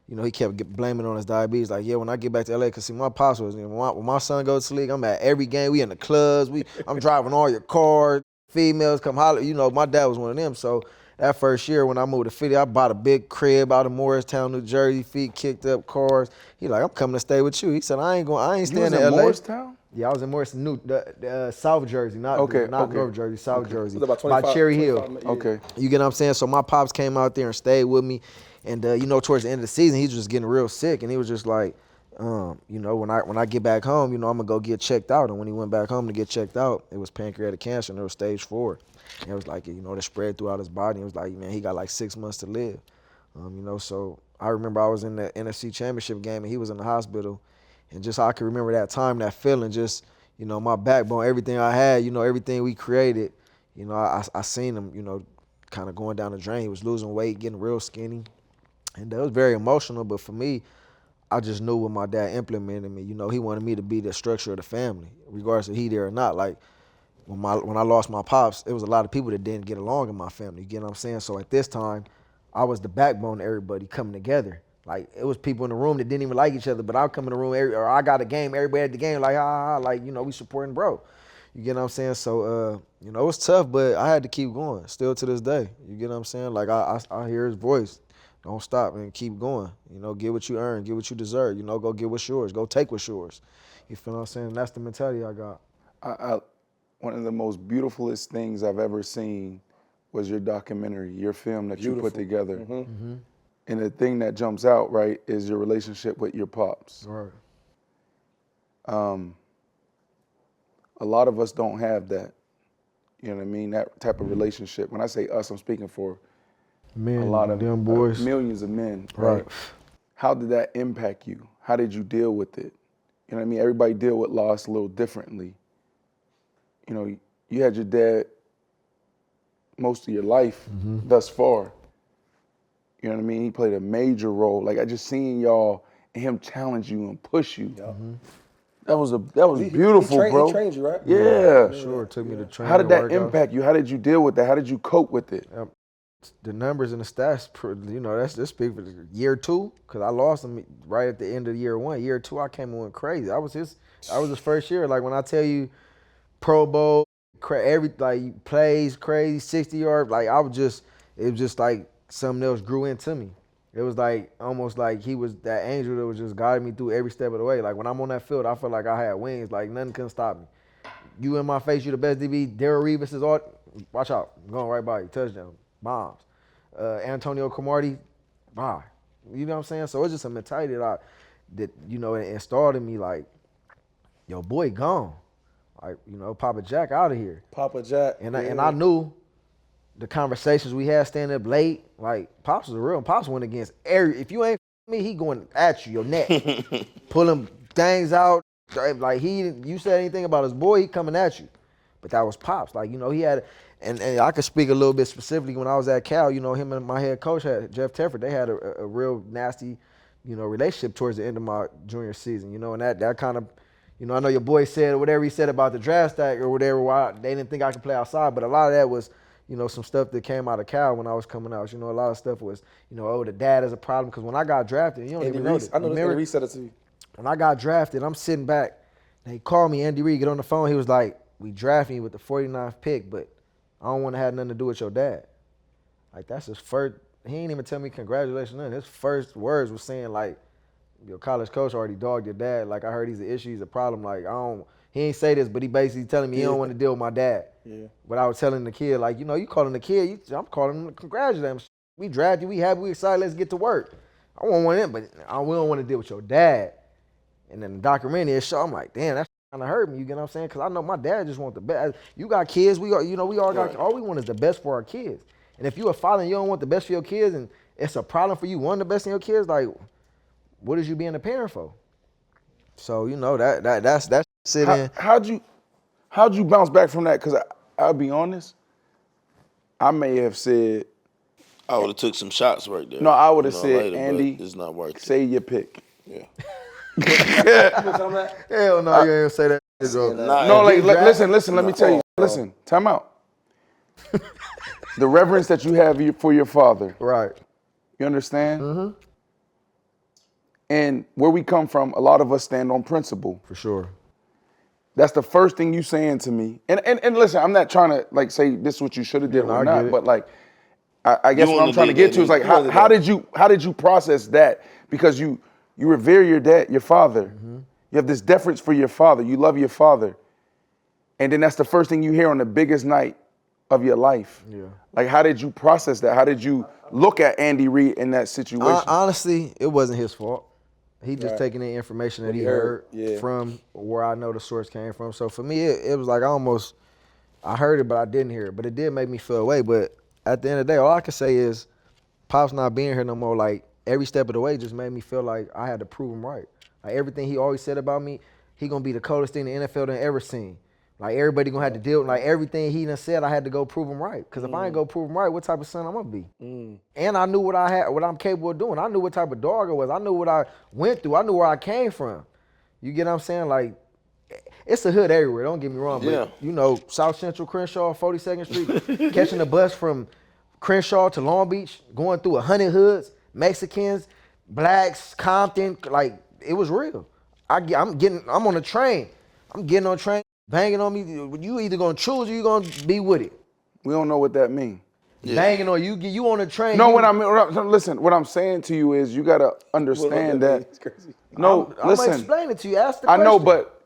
you know, he kept blaming on his diabetes. Like, yeah, when I get back to LA, because see, my pops was, you know, when my son goes to sleep, I'm at every game. We in the clubs. I'm driving all your cars. Females come holler. You know, my dad was one of them. So that first year when I moved to Philly, I bought a big crib out of Morristown, New Jersey, feet kicked up, cars. He like, I'm coming to stay with you. He said, I ain't staying in LA. Morristown? Yeah, I was in Morristown, South Jersey, not North Jersey, South Jersey. About by 25, Cherry 25 Hill. yeah. Okay. You get what I'm saying? So my pops came out there and stayed with me. And, you know, towards the end of the season, he was just getting real sick. And he was just like, you know, when I get back home, you know, I'm going to go get checked out. And when he went back home to get checked out, it was pancreatic cancer and it was stage 4. And it was like, you know, it spread throughout his body. It was like, man, he got like 6 months to live. You know, so I remember I was in the NFC Championship game and he was in the hospital. And just how I can remember that time, that feeling, just, you know, my backbone, everything I had, you know, everything we created, you know, I seen him, you know, kind of going down the drain. He was losing weight, getting real skinny. And it was very emotional, but for me, I just knew when my dad implemented me, you know, he wanted me to be the structure of the family, regardless of he there or not. Like, when I lost my pops, it was a lot of people that didn't get along in my family, you get what I'm saying? So at this time, I was the backbone of everybody coming together. Like, it was people in the room that didn't even like each other, but I'd come in the room, or I got a game, everybody at the game, like, like, you know, we supporting bro. You get what I'm saying? So, you know, it was tough, but I had to keep going, still to this day. You get what I'm saying? Like, I hear his voice. Don't stop and keep going. You know, get what you earn, get what you deserve. You know, go get what's yours. Go take what's yours. You feel what I'm saying? That's the mentality I got. One of the most beautifulest things I've ever seen was your documentary, your film that you put together. Mm-hmm. And the thing that jumps out, right, is your relationship with your pops. Right. A lot of us don't have that. You know what I mean? That type of relationship. When I say us, I'm speaking for Men, a lot of them boys. millions of men. Right. How did that impact you? How did you deal with it? You know what I mean? Everybody deal with loss a little differently. You know, you had your dad most of your life thus far. You know what I mean? He played a major role. Like, I just seen y'all and him challenge you and push you. That was beautiful, bro. He trained you, right? Yeah. Sure, it took me to train. How did that work out. impact you? How did you deal with that? How did you cope with it? the numbers and the stats, you know, that's big for year 2, because I lost him right at the end of year 1. Year 2, I came and went crazy. That was his first year. Like, when I tell you Pro Bowl, like, plays crazy, 60-yard, like, it was just like something else grew into me. It was like almost like he was that angel that was just guiding me through every step of the way. Like, when I'm on that field, I feel like I had wings. Like, nothing couldn't stop me. You in my face, you the best DB. Darrell Revis is all. Watch out, I'm going right by you. Touchdown, bombs. Antonio Cromartie, bye. You know what I'm saying? So it's just a mentality that you know, it installed in me. Like, yo, boy, gone. Like, you know, Papa Jack out of here. Papa Jack. And I knew the conversations we had standing up late. Like, Pops was real. Pops went against if you ain't me, he going at you, your neck, pulling things out. Like, you said anything about his boy, he coming at you. But that was Pops. Like, you know, he had, and I could speak a little bit specifically when I was at Cal. You know, him and my head coach, Jeff Tefford, they had a real nasty, you know, relationship towards the end of my junior season. You know, and that kind of, you know, I know your boy said whatever he said about the draft stack or whatever, why they didn't think I could play outside, but a lot of that was, you know, some stuff that came out of Cal when I was coming out. You know, a lot of stuff was, you know, oh, the dad is a problem. Because when I got drafted, you don't even know this. I know Andy Reid said it to you. When I got drafted, I'm sitting back. They called me, Andy Reid, get on the phone. He was like, we drafted you with the 49th pick, but I don't want to have nothing to do with your dad. Like, that's his first, he ain't even tell me congratulations, nothing. His first words was saying, like, your college coach already dogged your dad. Like, I heard he's an issue, he's a problem. Like, he ain't say this, but he basically telling me he don't want to deal with my dad. Yeah. But I was telling the kid, like, you know, you calling the kid, I'm calling him to congratulate him. We drafted you, we happy, we excited, let's get to work. I want one of them, but we don't want to deal with your dad. And then the documentary show, I'm like, damn, that's kind of hurt me, you get what I'm saying? Because I know my dad just want the best. You got kids, we all got, all we want is the best for our kids. And if you a father and you don't want the best for your kids and it's a problem for you wanting the best in your kids, like, what is you being a parent for? So, you know, that's sitting. How'd you bounce back from that? Because I'll be honest, I may have said, I would have took some shots right there. No, I would have said, later, Andy, it's not worth say your pick. Yeah. Hell no, you ain't say that. No, like, listen, let me tell you. Listen, time out. The reverence that you have for your father. Right. You understand? Mm-hmm. And where we come from, a lot of us stand on principle. For sure. That's the first thing you saying to me. And listen, I'm not trying to like say this is what you should have did or not, but like I guess what I'm trying to get to is like how did you process that? Because you revere your dad, your father. Mm-hmm. You have this deference for your father. You love your father. And then that's the first thing you hear on the biggest night of your life. Yeah. Like, how did you process that? How did you look at Andy Reid in that situation? Honestly, it wasn't his fault. He just taking the information that he heard from where I know the source came from. So for me, it was like I heard it, but I didn't hear it. But it did make me feel away. But at the end of the day, all I can say is Pop's not being here no more. Like, every step of the way just made me feel like I had to prove him right. Like, everything he always said about me, he gonna be the coldest thing the NFL done ever seen. Like, everybody gonna have to deal with, like, everything he done said, I had to go prove him right. Because if I ain't go prove him right, what type of son I'm gonna be? And I knew what I'm capable of doing. I knew what type of dog I was. I knew what I went through. I knew where I came from. You get what I'm saying? Like, it's a hood everywhere, don't get me wrong. But, you know, South Central Crenshaw, 42nd Street, catching the bus from Crenshaw to Long Beach, going through 100 hoods, Mexicans, blacks, Compton, like, it was real. I'm on a train. I'm getting on a train, banging on me. You either gonna choose or you gonna be with it. We don't know what that means. Yeah. Banging on you on a train. No, listen, what I'm saying to you is you gotta understand that. It's crazy. No, listen. I'm explaining it to you. Ask the question. I know, but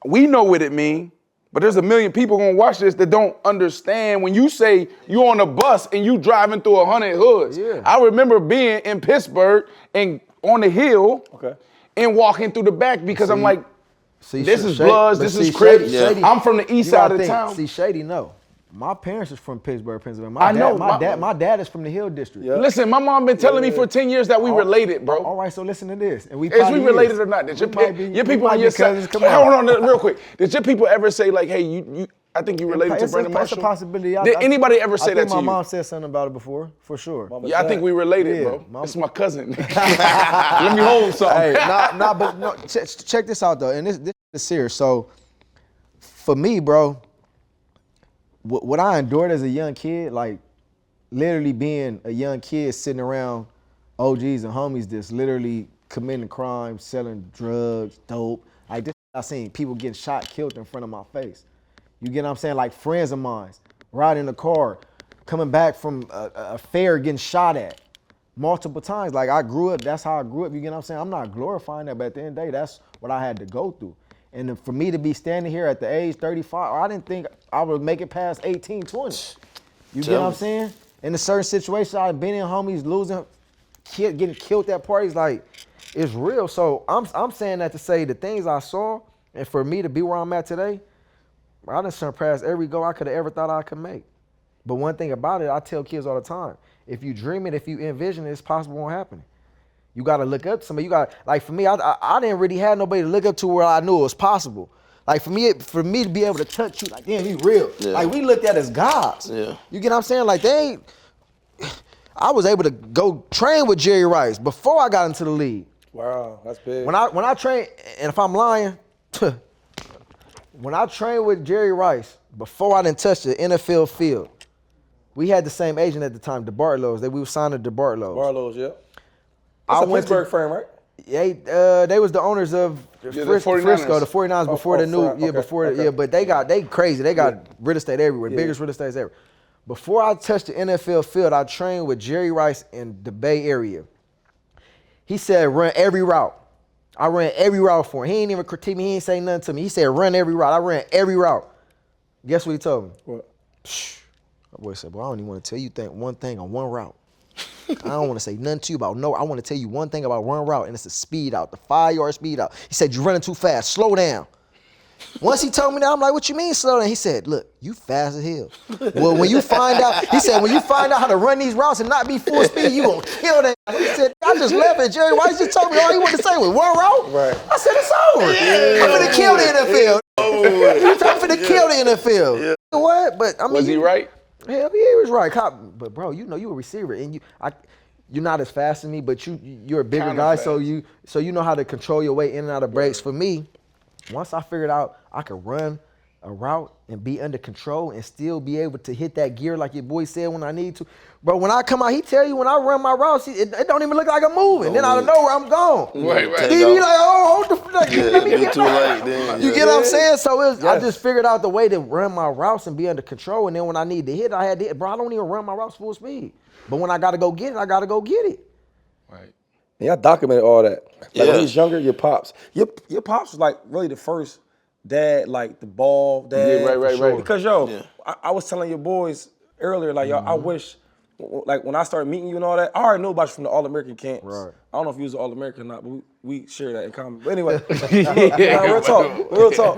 we know what it means. But there's a million people gonna watch this that don't understand when you say you on a bus and you driving through 100 hoods. Yeah. I remember being in Pittsburgh and on the hill and walking through the back because I'm like, this is Bloods, this is Crips. I'm from the east side of town. See, Shady, no. My parents is from Pittsburgh, Pennsylvania. My dad is from the Hill District. Yeah. Listen, my mom been telling me for 10 years that we related, bro. All right, so listen to this. And is we related or not? Did your people on your side? Hold on, real quick. Did your people ever say like, hey, I think you related to Brandon Marshall? It's a possibility. Did anybody ever say that to you? My mom said something about it before, for sure. Yeah, I think we related, bro. It's my cousin. Let me hold something. Hey, check this out though, and this is serious. So, for me, bro, what I endured as a young kid, like, literally being a young kid sitting around OGs and homies that's literally committing crimes, selling drugs, dope. Like this, I seen people getting shot, killed in front of my face. You get what I'm saying? Like friends of mine riding in the car, coming back from a fair, getting shot at multiple times. Like I grew up, that's how I grew up. You get what I'm saying? I'm not glorifying that, but at the end of the day, that's what I had to go through. And for me to be standing here at the age 35, I didn't think I would make it past 18, 20. You get what I'm saying? In a certain situation, I've been in, homies losing, getting killed at parties, like, it's real. So I'm saying that to say the things I saw, and for me to be where I'm at today, I done surpassed every goal I could have ever thought I could make. But one thing about it, I tell kids all the time, if you dream it, if you envision it, it's possible on happening. You got to look up to somebody. You got, like for me, I didn't really have nobody to look up to where I knew it was possible. Like for me to be able to touch you, like, damn, you real. Yeah. Like we looked at as gods. Yeah. You get what I'm saying? Like I was able to go train with Jerry Rice before I got into the league. Wow, that's big. When I trained, and if I'm lying, when I trained with Jerry Rice, before I didn't touch the NFL field, we had the same agent at the time, DeBartlows. We were signed to DeBartlows. DeBartlows, yeah. That's a Pittsburgh firm, right? Yeah, they was the owners of Frisco, the 49ers before the new, but they crazy. They got real estate everywhere, biggest real estate ever. Before I touched the NFL field, I trained with Jerry Rice in the Bay Area. He said, run every route. I ran every route for him. He ain't even critique me. He ain't say nothing to me. He said, run every route. I ran every route. Guess what he told me? What? My boy said, well, I don't even want to tell you one thing on one route. I don't want to say nothing to you about no. I want to tell you one thing about one route, and it's a speed out, the 5-yard speed out. He said, you're running too fast. Slow down. Once he told me that, I'm like, what you mean slow down? He said, look, you fast as hell. Well, when you find out, he said, when you find out how to run these routes and not be full speed, you gonna kill that. He said, I just left it. Jerry Rice just told me all he wanted to say was one route. Right. I said, it's over. Yeah. I'm gonna kill the NFL. I'm finna kill the NFL. Yeah. What? But I mean, was he right? Hell, he was right. But bro, you know you a receiver, and you're not as fast as me, but you're a bigger Kinda guy, fast. so you know how to control your way in and out of breaks. For me, once I figured out I could run a route and be under control and still be able to hit that gear like your boy said when I need to. Bro, when I come out, he tell you when I run my routes, it don't even look like I'm moving. Then out of nowhere, I'm gone. Right. He be like, oh, hold the fuck. It's too late then. You get what I'm saying? So I just figured out the way to run my routes and be under control. And then when I need to hit, I had to hit. Bro, I don't even run my routes full speed. But when I got to go get it, I got to go get it. Right. Yeah, I documented all that. Like when he was younger, your pops was like really the first dad, like the ball dad. Yeah, right. Because I was telling your boys earlier, like I wish, like when I started meeting you and all that, I already knew about you from the All-American camps. Right. I don't know if you was an All-American or not, but we share that in common. But anyway, real talk.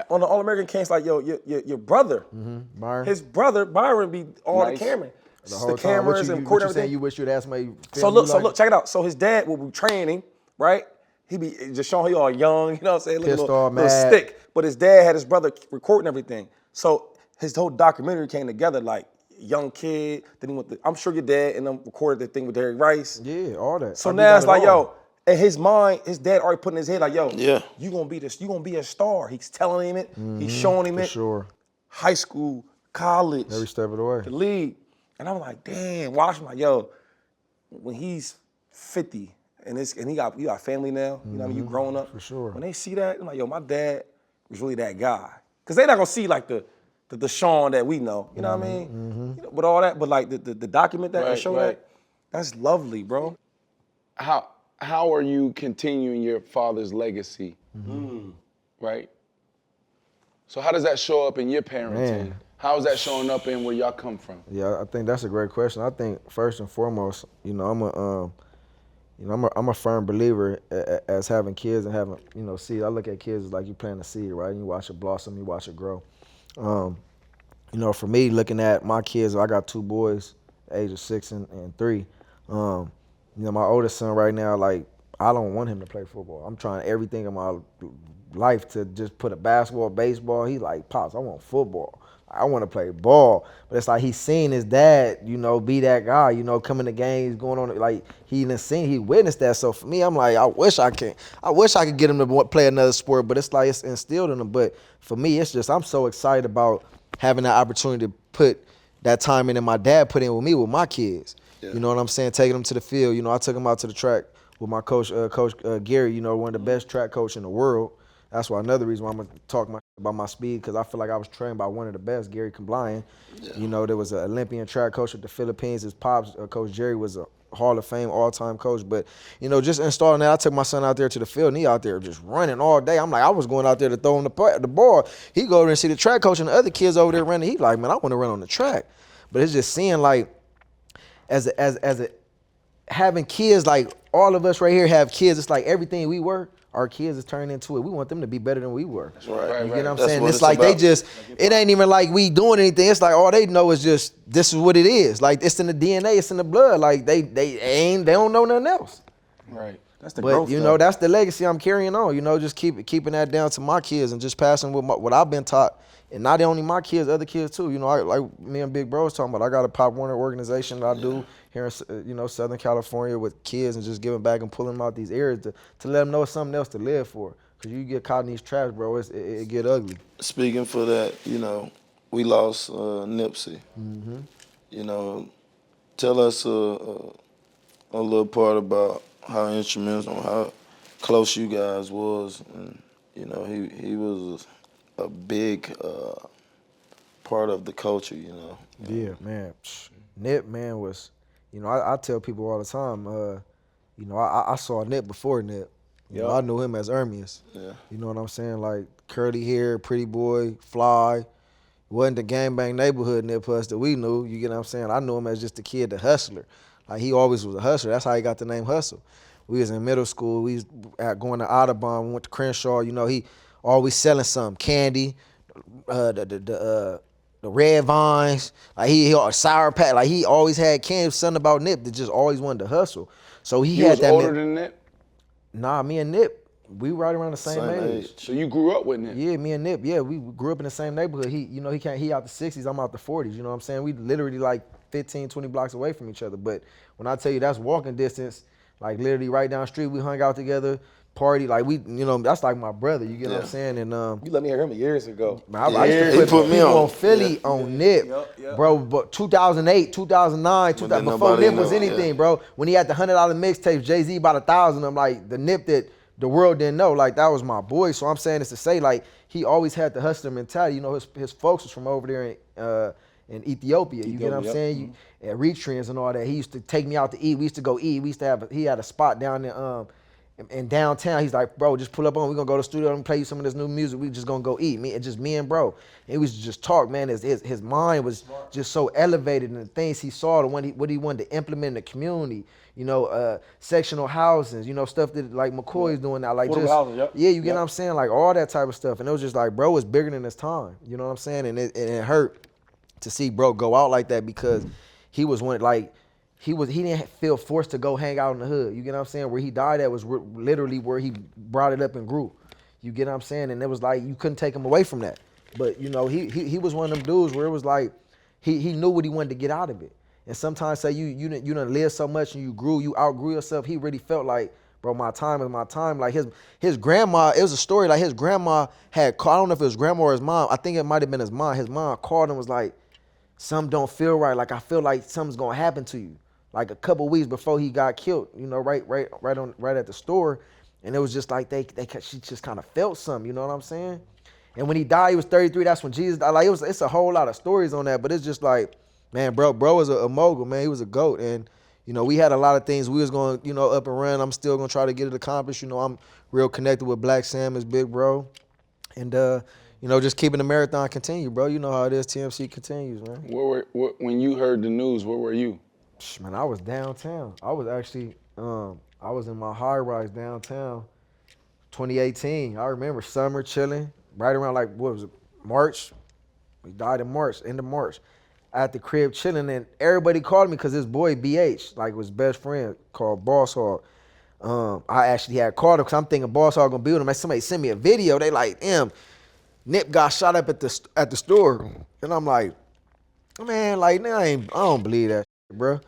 On the All-American camps, like your brother, Byron. his brother Byron be all the camera. The cameras and recording everything. You wish you'd ask me. So look, check it out. So his dad will be training, right? He be just showing he all young, you know what I'm saying? Little stick. But his dad had his brother recording everything. So his whole documentary came together like young kid. Then he went I'm sure your dad and them recorded the thing with Derrick Rice. Yeah, all that. So now it's like, in his mind, his dad already put in his head like, you gonna be this, you gonna be a star. He's telling him it, he's showing him it. Sure. High school, college. Every step of the way. The league. And I'm like, damn, watch him like, when he's 50 and he got family now, you know what I mean, you growing up. For sure. When they see that, I'm like, my dad was really that guy. Because they're not gonna see like the DeSean that we know, you know what I mean? You know, but all that, but like the document that and show that, that's lovely, bro. How are you continuing your father's legacy? Right? So how does that show up in your parenting? Man. How is that showing up in where y'all come from? Yeah, I think that's a great question. I think first and foremost, I'm a firm believer as having kids and having, seeds. I look at kids as like you plant a seed, right? You watch it blossom, you watch it grow. For me, looking at my kids, I got 2 boys, age of 6 and 3. My oldest son right now, like, I don't want him to play football. I'm trying everything in my life to just put a basketball, baseball. He's like, Pops, I want football. I want to play ball. But it's like he's seen his dad, be that guy, coming to games, going on, like he witnessed that. So for me, I'm like, I wish I could get him to play another sport, but it's like it's instilled in him. But for me, it's just I'm so excited about having that opportunity to put that time in that my dad put in with me with my kids. Yeah. You know what I'm saying? Taking them to the field. You know, I took them out to the track with my coach, Coach Gary. You know, one of the best track coach in the world. That's why another reason why I'm gonna talk about my speed, because I feel like I was trained by one of the best, Gary Kamblian. Yeah. You know, there was an Olympian track coach at the Philippines. His pops, Coach Jerry, was a Hall of Fame all-time coach. But, you know, just installing that, I took my son out there to the field, and he out there just running all day. I'm like, I was going out there to throw him the ball. He go over there and see the track coach and the other kids over there running. He like, man, I want to run on the track. But it's just seeing, like, as a having kids, like all of us right here have kids. It's like everything we were, our kids is turning into it. We want them to be better than we were. That's right. You get what I'm That's saying? what It's like about. they just, it ain't even like we doing anything. It's like all they know is just, this is what it is. Like it's in the DNA, it's in the blood. Like they don't know nothing else. Right. That's the But growth. you though. know, that's the legacy I'm carrying on. You know, just keeping that down to my kids and just passing with what I've been taught. And not only my kids, other kids too. You know, like me and Big Bro was talking about. I got a Pop Warner organization that I do here in you know, Southern California with kids and just giving back and pulling them out these areas to let them know something else to live for. Cause you get caught in these traps, bro, it get ugly. Speaking for that, you know, we lost Nipsey. Mm-hmm. You know, tell us a little part about how instrumental, how close you guys was, and you know, he was a big part of the culture. You know. Yeah, man. Nip, man, was, you know, I tell people all the time, you know, I saw Nip before Nip. You know, I knew him as Ermias. Yeah. You know what I'm saying? Like curly hair, pretty boy, fly. Wasn't the gangbang neighborhood Nip Huss that we knew. You get what I'm saying? I knew him as just a kid, the hustler. Like he always was a hustler. That's how he got the name Hustle. We was in middle school. We was going to Audubon. We went to Crenshaw. You know, he always selling something, candy, the red vines. Like he sour patch. Like he always had candy. Something about Nip that just always wanted to hustle. So he You had was that. older than Nip? Nah, me and Nip, we right around the same age. So you grew up with Nip? Yeah, me and Nip, yeah, we grew up in the same neighborhood. He out the 60s, I'm out the 40s, you know what I'm saying? We literally like 15, 20 blocks away from each other. But when I tell you that's walking distance, like literally right down the street, we hung out together, party, like we, you know, that's like my brother, you get what I'm saying? And You let me hear him years ago. man, I used to put me on Philly on Nip, bro. But 2008, 2009, before Nip was anything, bro. When he had the $100 mixtapes, Jay-Z bought 1,000. I'm like the Nip that the world didn't know. Like that was my boy. So I'm saying this to say, like he always had the hustler mentality. You know, his folks was from over there in Ethiopia. You get what I'm saying? At Retrends and all that. He used to take me out to eat. We used to go eat. We used to have. He had a spot down there. In downtown, he's like, bro, just pull up on. We're gonna go to the studio and play you some of this new music. We just gonna go eat. Me and bro. And we just talk, man. His mind was just so elevated in the things he saw, what he wanted to implement in the community. You know, sectional housing, you know, stuff that like McCoy is doing now. Like just housing, yeah, you get what I'm saying? Like all that type of stuff. And it was just like, bro, it's bigger than his time. You know what I'm saying? And it hurt to see bro go out like that because he was one like. He didn't feel forced to go hang out in the hood. You get what I'm saying? Where he died at was literally where he brought it up and grew. You get what I'm saying? And it was like you couldn't take him away from that. But you know, he was one of them dudes where it was like he knew what he wanted to get out of it. And sometimes say you done lived so much and you outgrew yourself. He really felt like, bro, my time is my time. Like his grandma, it was a story like his grandma had called. I don't know if it was grandma or his mom. I think it might have been his mom. His mom called and was like, something don't feel right. Like I feel like something's gonna happen to you. Like a couple weeks before he got killed, you know, right at the store, and it was just like she just kind of felt something, you know what I'm saying? And when he died, he was 33. That's when Jesus died. Like it's a whole lot of stories on that, but it's just like, man, bro was a mogul, man. He was a GOAT, and you know we had a lot of things we was going, you know, up and run. I'm still gonna try to get it accomplished. You know, I'm real connected with Black Sam, his big bro, and you know, just keeping the marathon continue, bro. You know how it is. TMC continues, man. When you heard the news, where were you? Man, I was downtown. I was actually, I was in my high rise downtown, 2018. I remember summer chilling, right around like, what was it, March? He died in March, end of March. At the crib chilling, and everybody called me because this boy BH, like was best friend, called Boss Hog. I actually had called him because I'm thinking Boss Hog gonna be with him. Like somebody sent me a video. They like, damn, Nip got shot up at the store, and I'm like, man, like now I don't believe that shit, bro.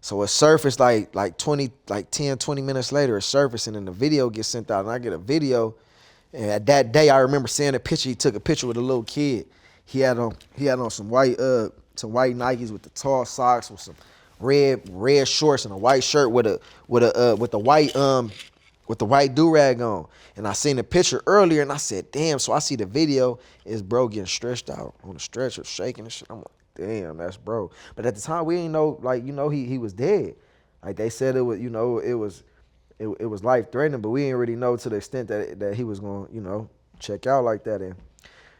So it surfaced like 10, 20 minutes later, it surfaced, and then the video gets sent out, and I get a video. And at that day, I remember seeing a picture. He took a picture with a little kid. He had on some white some white Nikes with the tall socks with some red shorts and a white shirt with the white do-rag on. And I seen the picture earlier and I said, damn, so I see the video is bro getting stretched out on the stretcher, shaking and shit. I'm like, damn, that's bro. But at the time we didn't know, like, you know, he was dead. Like they said it was, you know, it was life threatening, but we didn't really know to the extent that he was gonna, you know, check out like that. And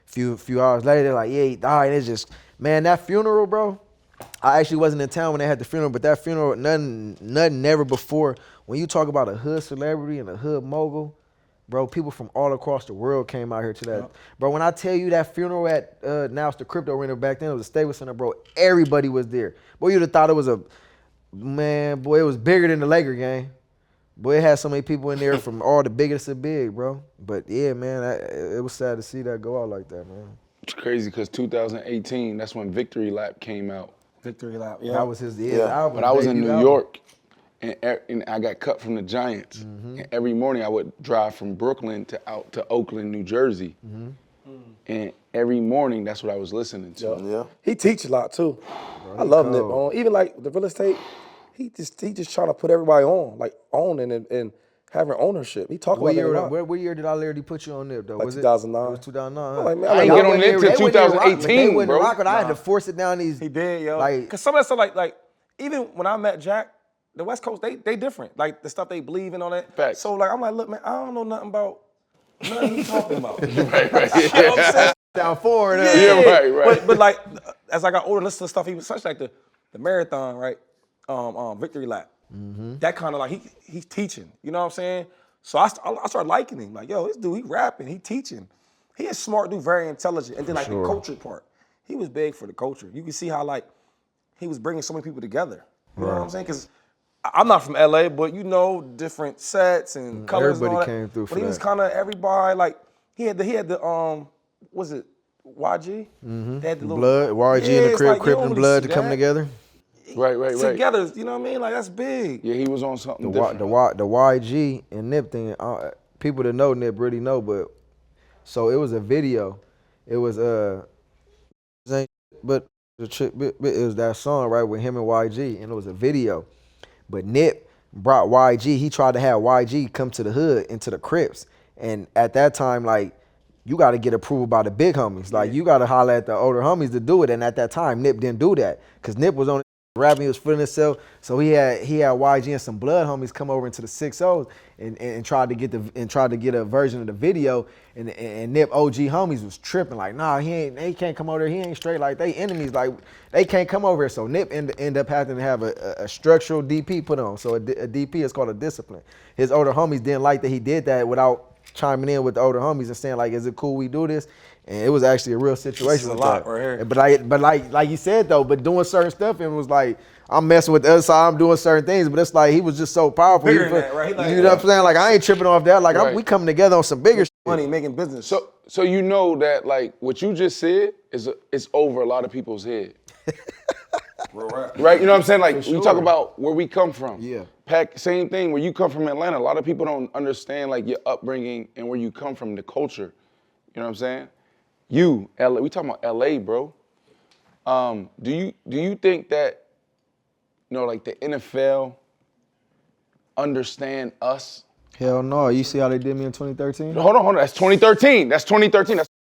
few hours later, they're like, yeah, he died. It's just, man, that funeral, bro. I actually wasn't in town when they had the funeral, but that funeral, nothing never before. When you talk about a hood celebrity and a hood mogul, bro, people from all across the world came out here to that. Yep. Bro, when I tell you that funeral at, now it's the Crypto Arena, back then it was a Staples Center, bro, everybody was there. Boy, you'd have thought it was it was bigger than the Laker game. Boy, it had so many people in there from all the biggest of big, bro. But yeah, man, it was sad to see that go out like that, man. It's crazy because 2018, that's when Victory Lap came out. Victory Lap, yeah. That was his album. But I was in New York, and I got cut from the Giants. Mm-hmm. And every morning I would drive from Brooklyn out to Oakland, New Jersey. Mm-hmm. And every morning, that's what I was listening to. Yeah. He teaches a lot too. Bro, I love Nip. Even like the real estate, he just trying to put everybody on, like owning and having ownership. He talk about that a lot. What year did I literally put you on Nip though? Like was 2009. It was 2009. Huh? Like, man, I didn't get on Nip till 2018, bro. I had to force it down these. He did, yo. Like, cause some of that stuff, like even when I met Jack, the West Coast, they different. Like the stuff they believe in on that. Facts. So like I'm like, look, man, I don't know nothing about nothing he talking about. right. You know what I'm saying? Down forward. Yeah, right. But like as I got older, listen to stuff he was such like the marathon, right? Victory Lap. Mm-hmm. That kind of like he's teaching. You know what I'm saying? So I started liking him. Like, yo, this dude, he rapping, he teaching. He a smart dude, very intelligent. And then like the culture part, he was big for the culture. You can see how like he was bringing so many people together. You know what I'm saying? Because I'm not from LA, but you know different sets and colors. Everybody and all that. came through for But he was kind of everybody. Like he had the was it YG? Mm-hmm. They had the little Blood, YG and the Crip and Blood to come together. Right. Together, you know what I mean? Like that's big. Yeah, he was on something different. The YG and Nip thing, people that know Nip really know, but so it was a video. It was but it was that song right with him and YG, and it was a video. But Nip brought YG. He tried to have YG come to the hood into the Crips, and at that time, like, you got to get approval by the big homies. Like, you got to holler at the older homies to do it. And at that time, Nip didn't do that because Nip was on rapping, he was feeling himself. So he had YG and some blood homies come over into the 6-0s and tried to get a version of the video. And Nip OG homies was tripping like, nah, he can't come over there. He ain't straight. Like, they enemies. Like, they can't come over here. So Nip end up having to have a structural DP put on. So a DP is called a discipline. His older homies didn't like that he did that without chiming in with the older homies and saying like, is it cool we do this? And it was actually a real situation. This is a lot right here. But like you said though, but doing certain stuff and was like, I'm messing with the other side, I'm doing certain things, but it's like he was just so powerful. Bigger than that, right? You know what I'm saying? Like I ain't tripping off that. Like Right. we coming together on some bigger shit. Money making business. So you know that like what you just said is over a lot of people's head. Right? You know what I'm saying? Like we talk about where we come from. Yeah. Pac, same thing. Where you come from, Atlanta. A lot of people don't understand like your upbringing and where you come from, the culture. You know what I'm saying? You, LA. We talking about LA, bro. Do you think that, you know, like the NFL understand us? Hell no. You see how they did me in 2013? Hold on. That's 2013. I'm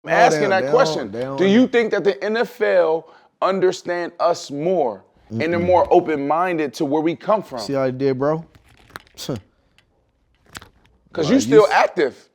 asking that question. Do you think that the NFL understand us more and they're more open-minded to where we come from? See how they did, bro? Because you still active.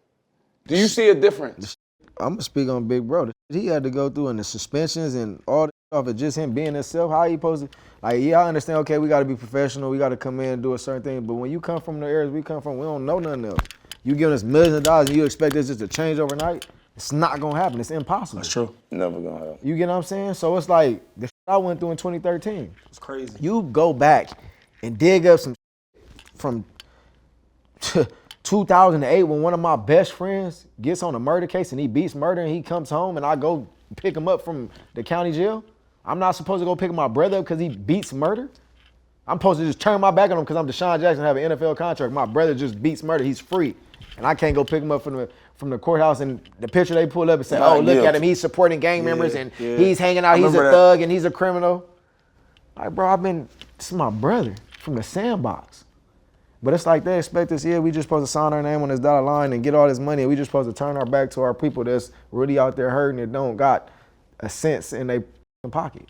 Do you see a difference? I'm gonna speak on Big Bro. He had to go through and the suspensions and all that stuff. It's just him being himself. How he supposed to? Like, yeah, I understand. Okay, we got to be professional. We got to come in and do a certain thing. But when you come from the areas we come from, we don't know nothing else. You giving us millions of dollars and you expect this just to change overnight? It's not gonna happen. It's impossible. That's true. Never gonna happen. You get what I'm saying? So it's like the shit I went through in 2013. It's crazy. You go back and dig up some from 2008 when one of my best friends gets on a murder case and he beats murder and he comes home and I go pick him up from the county jail. I'm not supposed to go pick my brother up because he beats murder. I'm supposed to just turn my back on him because I'm DeSean Jackson and have an NFL contract. My brother just beats murder. He's free. and I can't go pick him up from the courthouse and the picture they pull up and say, oh, look at him, he's supporting gang members and he's hanging out, he's a thug and he's a criminal. Like, bro, this is my brother from the sandbox. But it's like they expect us, we just supposed to sign our name on this dotted line and get all this money, and we just supposed to turn our back to our people that's really out there hurting and don't got a cents in their pocket.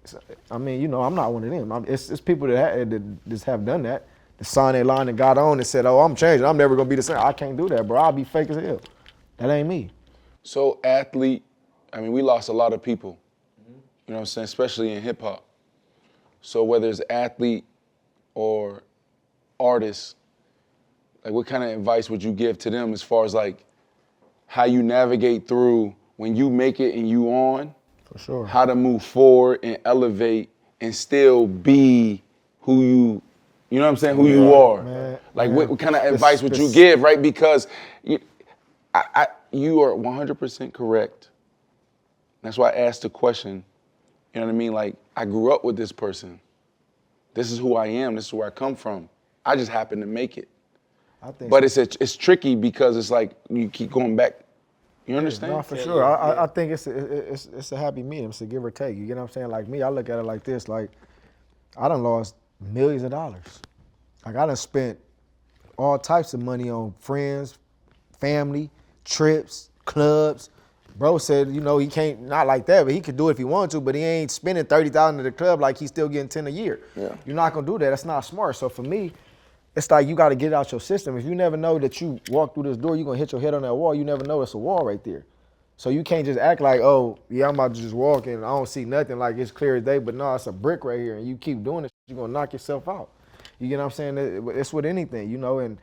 So, I mean, you know, I'm not one of them. It's people that just have done that. They signed their line and got on and said, oh, I'm changing. I'm never going to be the same. I can't do that, bro. I'll be fake as hell. That ain't me. So athlete, I mean, we lost a lot of people, you know what I'm saying, especially in hip hop. So whether it's athlete or artists, like what kind of advice would you give to them as far as like how you navigate through when you make it and you on? For sure. How to move forward and elevate and still be who you know what I'm saying, who you are. Man, like what kind of advice would you give, right? Because you are 100% correct. That's why I asked the question, you know what I mean? Like, I grew up with this person. This is who I am, this is where I come from. I just happen to make it. But it's tricky because it's like you keep going back. You understand? No, for sure. I think it's a happy medium. It's a give or take. You get what I'm saying? Like me, I look at it like this. Like, I done lost millions of dollars. Like, I done spent all types of money on friends, family, trips, clubs. Bro said, you know, he can't, not like that, but he could do it if he wanted to, but he ain't spending $30,000 at the club like he's still getting 10 a year. Yeah. You're not gonna do that. That's not smart. So for me, it's like you gotta get it out your system. If you never know that you walk through this door, you're gonna hit your head on that wall. You never know it's a wall right there. So you can't just act like, oh, yeah, I'm about to just walk and I don't see nothing, like it's clear as day, but no, it's a brick right here, and you keep doing it, you're gonna knock yourself out. You get what I'm saying? It's with anything, you know, and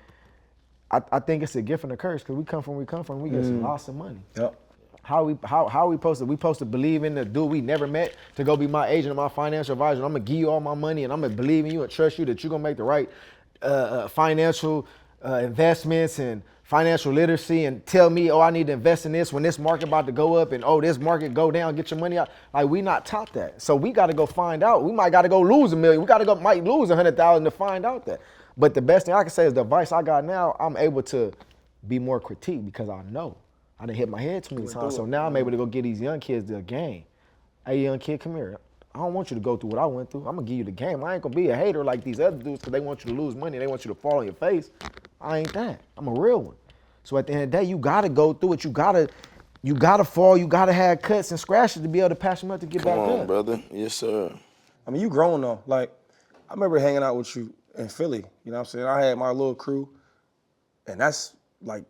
I think it's a gift and a curse, because we come from, we get some lots of money. Yep. How we supposed to believe in the dude we never met to go be my agent or my financial advisor? I'm gonna give you all my money and I'm gonna believe in you and trust you that you're gonna make the right financial investments and financial literacy, and tell me, oh, I need to invest in this when this market about to go up, and oh, this market go down, get your money out. Like, we not taught that. So we gotta go find out. We might gotta go lose $1 million. We might lose 100,000 to find out that. But the best thing I can say is the advice I got now, I'm able to be more critique because I know. I done hit my head too many times, so now I'm able to go get these young kids the game. Hey, young kid, come here. I don't want you to go through what I went through. I'm gonna give you the game. I ain't gonna be a hater like these other dudes because they want you to lose money. They want you to fall on your face. I ain't that. I'm a real one. So at the end of the day, you gotta go through it. You gotta fall. You gotta have cuts and scratches to be able to patch them up to get back up. Come on, brother. Yes, sir. I mean, you grown though. Like, I remember hanging out with you in Philly. You know what I'm saying? I had my little crew, and that's like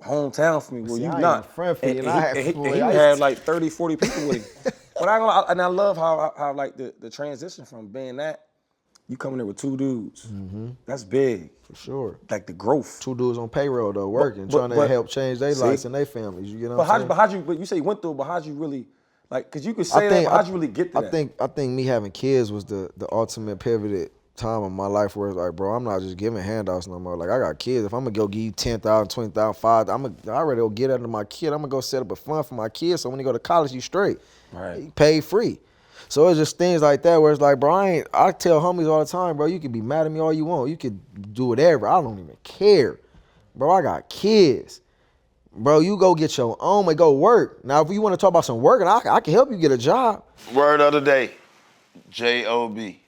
hometown for me. Well, you not. And he had like 30, 40 people with him. But I love how like the transition from being that, you coming there with two dudes. Mm-hmm. That's big. For sure. Like the growth. Two dudes on payroll though, working, trying to help change their lives and their families. You get what I'm saying? But you say you went through it, but how'd you really, like, cause you could say that, but how'd you really get to that? I think me having kids was the ultimate pivoted time of my life where it's like, bro, I'm not just giving handouts no more. Like, I got kids. If I'm gonna go give you 10,000, 20,000, 5,000, I already go get under my kid. I'm gonna go set up a fund for my kids, so when you go to college, you straight. Right. You pay free. So it's just things like that where it's like, bro, I tell homies all the time, bro, you can be mad at me all you want. You could do whatever. I don't even care. Bro, I got kids. Bro, you go get your own and go work. Now, if you want to talk about some working, I can help you get a job. Word of the day, J-O-B.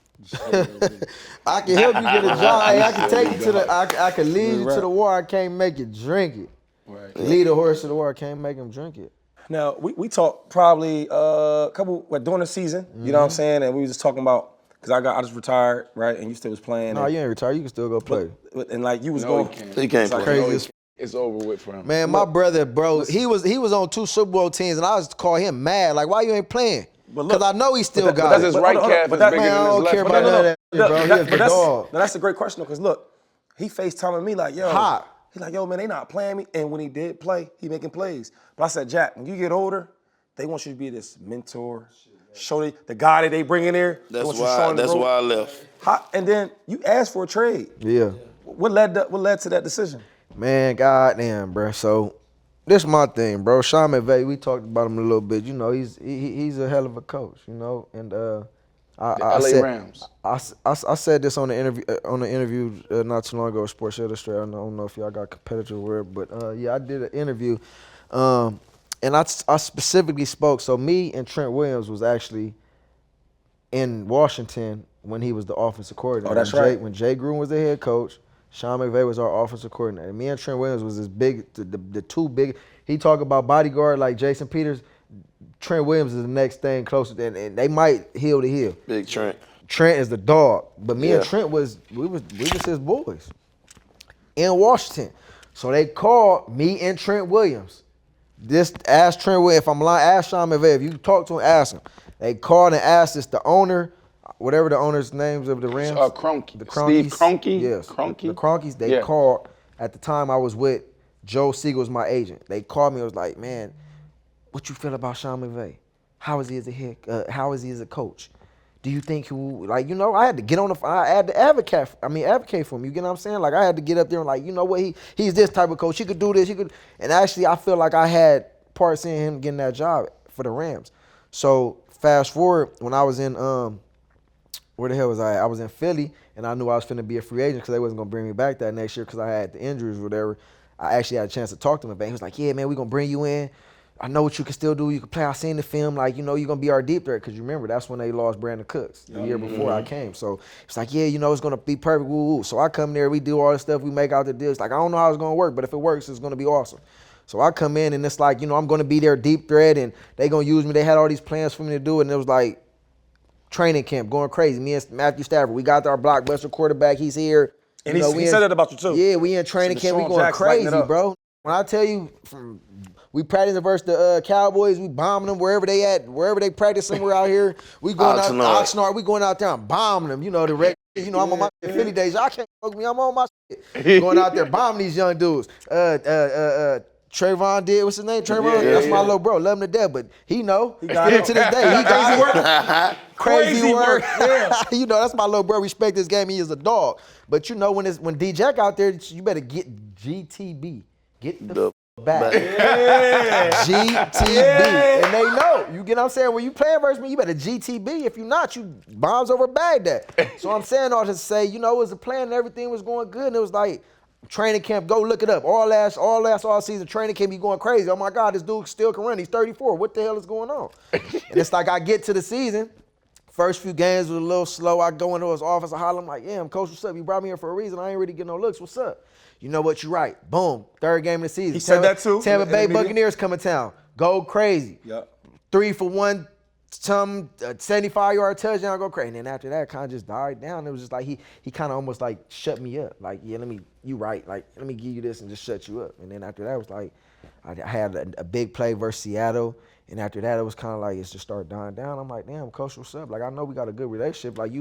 I can help you get a job. Hey, I can take you to I can lead you to the water. I can't make you drink it. Right. Lead a horse to the water. I can't make him drink it. Now, we talked probably during the season, you know what I'm saying? And we was just talking about, because I just retired, right? And you still was playing. No, you ain't retired. You can still go play. And like you was going. He can't play. Crazy. It's over with for him. Man, my brother, bro, he was on 2 Super Bowl teams, and I was call him mad. Like, why you ain't playing? Because I know he still got it. That's his right calf is bigger than his left. I don't care about none of that shit, bro. He is the dog. Now, that's a great question, though, because look, he FaceTiming me like, yo. Hot. He's like, yo, man, they not playing me. And when he did play, he making plays. But I said, Jack, when you get older, they want you to be this mentor, show the guy that they bring in there. That's why I left. And then you asked for a trade. Yeah. What led to that decision? Man, goddamn, bro. So this is my thing, bro. Sean McVay, we talked about him a little bit. You know, he's a hell of a coach, you know. And LA Rams. I said this on the interview not too long ago with Sports Illustrated. I don't know if y'all got competitive word, but yeah, I did an interview, and I specifically spoke. So me and Trent Williams was actually in Washington when he was the offensive coordinator. Oh, that's right. When Jay Gruden was the head coach, Sean McVay was our offensive coordinator. Me and Trent Williams was this big, the two big. He talk about bodyguard like Jason Peters. Trent Williams is the next thing closer, and they might heel to heel. Big Trent. Trent is the dog, but me and Trent we was his boys in Washington. So they called me and Trent Williams. Ask Trent Williams, if I'm lying, ask Sean McVay. If you talk to him, ask him. They called and asked us, the owner, whatever the owner's names of the Rams. Kroenke. The Kroenkes. Steve Kroenke. Yes. Kroenke. The Kroenkes, they called. At the time I was with Joe Siegel's my agent. They called me and was like, man, what you feel about Sean McVay? How is he as a head? How is he as a coach? Do you think he will, like, you know, I had to get on the, I had to advocate for him. You get what I'm saying? Like, I had to get up there and, like, you know what, he's this type of coach. He could do this. And actually, I feel like I had parts in him getting that job for the Rams. So fast forward, when I was in, where the hell was I? I was in Philly, and I knew I was finna be a free agent because they wasn't gonna bring me back that next year because I had the injuries or whatever. I actually had a chance to talk to him about it. He was like, yeah, man, we gonna bring you in. I know what you can still do. You can play. I seen the film. Like, you know, you're going to be our deep threat. Because you remember, that's when they lost Brandon Cooks the year before I came. So it's like, yeah, you know, it's going to be perfect. Woo, woo. So I come there. We do all the stuff. We make out the deals. Like, I don't know how it's going to work. But if it works, it's going to be awesome. So I come in, and it's like, you know, I'm going to be their deep threat. And they going to use me. They had all these plans for me to do it. And it was like training camp going crazy. Me and Matthew Stafford, we got our blockbuster quarterback. He's here. And he said that about you, too. Yeah, we in training camp. We going Jackson crazy, bro. When I tell you, we practicing versus the Cowboys, we bombing them wherever they at, wherever they practice somewhere out here. We going out Oxnard, we going out there and bombing them. You know, the red, you know, I'm on my Philly days. Y'all can't fuck me, I'm on my shit. Going out there bombing these young dudes. Trayvon did, what's his name? Trayvon? That's my little bro, love him to death, but he know. Still to this day, he got crazy work. Yeah. You know, that's my little bro, respect this game, he is a dog. But you know, when DJACK out there, you better get GTB. Get the back. Yeah. GTB. Yeah. And they know. You get what I'm saying? When you playing versus me, you better GTB. If you not, you bombs over Baghdad. So I'm saying all to say, you know, it was a plan and everything was going good. And it was like, training camp, go look it up. All season training camp, be going crazy. Oh my God, this dude still can run. He's 34. What the hell is going on? And it's like I get to the season. First few games was a little slow. I go into his office, I holler, I'm like, yeah, coach, what's up? You brought me here for a reason. I ain't really getting no looks. What's up? You know what? You're right. Boom. Third game of the season. He said that too. Tampa Bay Buccaneers come to town. Go crazy. Yep. 3 for 1, some 75-yard touchdown, go crazy. And then after that, it kind of just died down. It was just like he kind of almost like shut me up. Like, yeah, you right. Like, let me give you this and just shut you up. And then after that, it was like I had a big play versus Seattle. And after that, it was kind of like it's just started dying down. I'm like, damn, coach, what's up? Like, I know we got a good relationship. Like,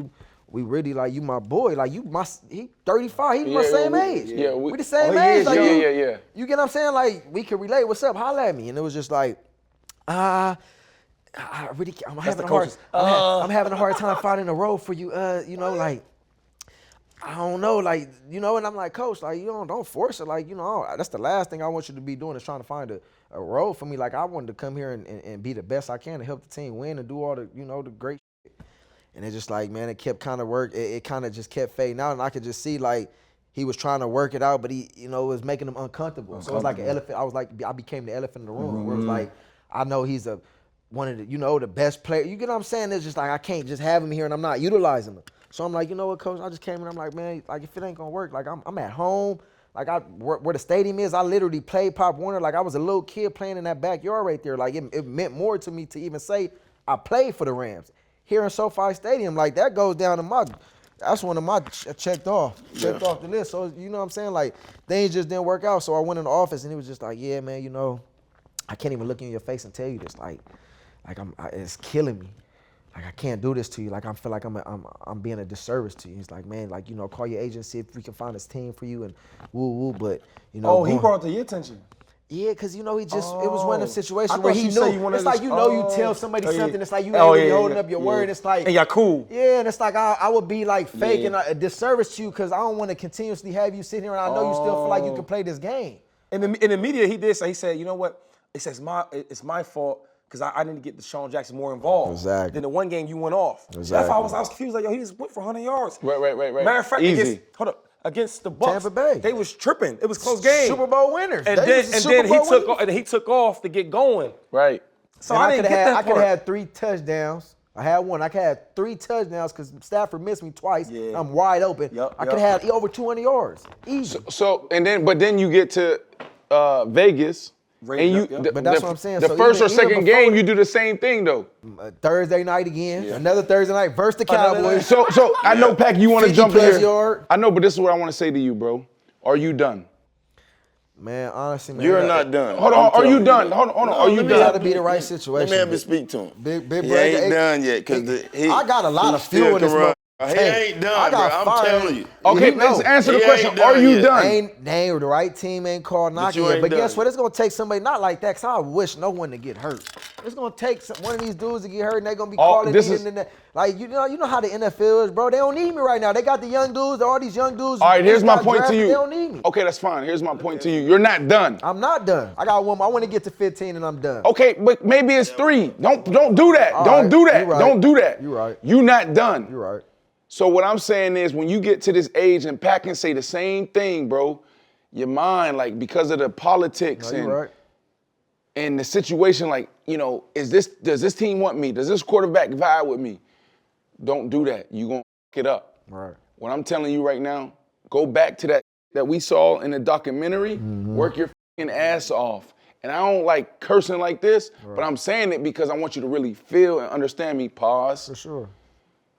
we really, like, you my boy. Like, he 35, he my same age. Yeah, we the same age. Like, yeah. You get what I'm saying? Like, we can relate. What's up? Holla at me. And it was just like, I'm having a hard time finding a role for you. You know, like, I don't know, like, you know, and I'm like, coach, like, you don't force it. Like, you know, that's the last thing I want you to be doing is trying to find a role for me. Like, I wanted to come here and be the best I can to help the team win and do all the, you know, the great shit. And it's just like, man, it kept kind of work. It kind of just kept fading out. And I could just see, like, he was trying to work it out, but he, you know, it was making him uncomfortable. So it was like an elephant. I became the elephant in the room. Where it was like, I know he's one of the, you know, the best player. You get what I'm saying? It's just like, I can't just have him here and I'm not utilizing him. So I'm like, you know what, coach? I just came in. I'm like, man, like, if it ain't gonna work, like, I'm at home. Like, where the stadium is, I literally played Pop Warner. Like, I was a little kid playing in that backyard right there. Like, it meant more to me to even say I played for the Rams. Here in SoFi Stadium, like, that goes down to that's one of my checked off the list. So, you know what I'm saying? Like, things just didn't work out. So I went in the office and he was just like, yeah, man, you know, I can't even look in your face and tell you this. Like it's killing me. Like, I can't do this to you. Like, I feel like I'm being a disservice to you. He's like, man, like, you know, call your agency if we can find this team for you and woo. But, you know. Oh, he brought it to your attention. Yeah, because, you know, it was one of the situations where he knew. It's like, you know, you tell somebody something, it's like you ain't really holding up your word. It's like. And y'all cool. Yeah, and it's like I would be like faking a disservice to you because I don't want to continuously have you sit here and I know you still feel like you can play this game. In the media, he did say, he said, you know what? It's my fault. because I didn't get DeSean Jackson more involved. Exactly. Then the one game you went off. Exactly. That's why I was confused. Like, yo, he just went for 100 yards. Right. Matter of fact, Easy. against the Bucs, Tampa Bay. they was tripping. It was a close game. Super Bowl winners. And then he took off to get going. Right. So I didn't get that I could part. have had 3 touchdowns. I had one. I could have had 3 touchdowns because Stafford missed me twice. Yeah. I'm wide open. I could have had over 200 yards. Easy. But then you get to Vegas. Raise And up, But that's what I'm saying. The So first or even second before- game, you do the same thing though. Thursday night again. Another Thursday night versus the Cowboys. So I know, Pac, you want to 50 jump in plus here. yard. I know, but this is what I want to say to you, bro. Are you done? Man, honestly, man. You're not done. Hold on. I'm Are telling you done? that. Hold on. No, Are you let me It got to done? be the right Let situation. me have you speak to him. Big He brother. ain't done yet because I got a lot of still fuel in this can run. mother- He Hey, ain't I done, bro. got I'm fired. telling you. Okay, You know. let's answer the He question. ain't done Are you yet. done? The right team ain't called knocking you yet. ain't But done. guess what? It's gonna take somebody not like that. Cause I wish no one to get hurt. It's gonna take one of these dudes to get hurt, and they're gonna be calling this me is- and that. Like you know how the NFL is, bro. They don't need me right now. They got the young dudes. All these young dudes. All right, here's just my got point to drafted. you. They don't need me. Okay, that's fine. Here's my point to you. You're not done. I'm not done. I got one more. I want to get to 15 and I'm done. Okay, but maybe it's 3. Don't do that. All Don't right, do that. you right. Don't do that. You right. You not done. You're right. So what I'm saying is when you get to this age and Pat can say the same thing, bro, your mind, like because of the politics No, you're right. and the situation, like, you know, does this team want me? Does this quarterback vibe with me? Don't do that. You gonna f it up. Right. What I'm telling you right now, go back to that we saw in the documentary, work your f***ing ass off. And I don't like cursing like this, but I'm saying it because I want you to really feel and understand me. Pause. For sure.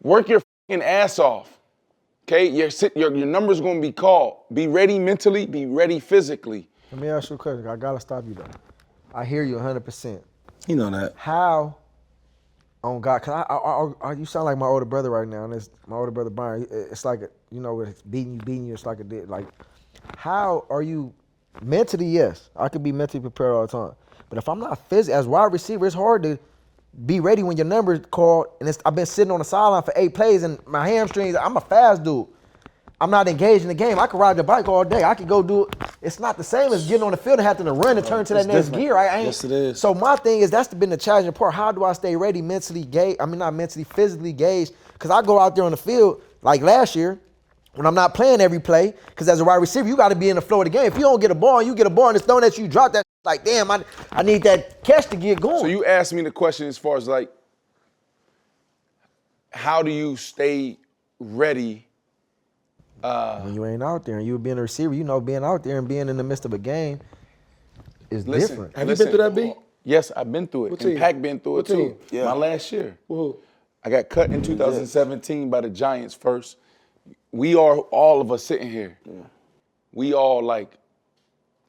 Work your f***ing ass off. Okay? Your number's gonna be called. Be ready mentally, be ready physically. Let me ask you a question. I gotta stop you though. I hear you 100%. You know that. How? On God, cause you sound like my older brother right now, and it's my older brother Brian. It's like it's beating you. It's like like, how are you mentally? Yes, I could be mentally prepared all the time, but if I'm not physically, as wide receiver, it's hard to be ready when your number's called. And I've been sitting on the sideline for 8 plays, and my hamstrings. I'm a fast dude. I'm not engaged in the game. I could ride the bike all day. I could go do it. It's not the same as getting on the field and having to run and turn to that next gear. I ain't. Yes, it is. So my thing is that's been the challenging part. How do I stay ready mentally, not mentally, physically gauged? Because I go out there on the field like last year when I'm not playing every play. Because as a wide receiver, you got to be in the flow of the game. If you don't get a ball and you get a ball and it's thrown at you, drop that. Like damn, I need that catch to get going. So you asked me the question as far as like, how do you stay ready? When you ain't out there and you being a receiver, you know, being out there and being in the midst of a game is different. Have you been through that, B? Yes, I've been through it. What And team? Pac been through it What too. team? Yeah. My last year. Who? I got cut in 2017 by the Giants first. We are all of us sitting here. Yeah. We all like,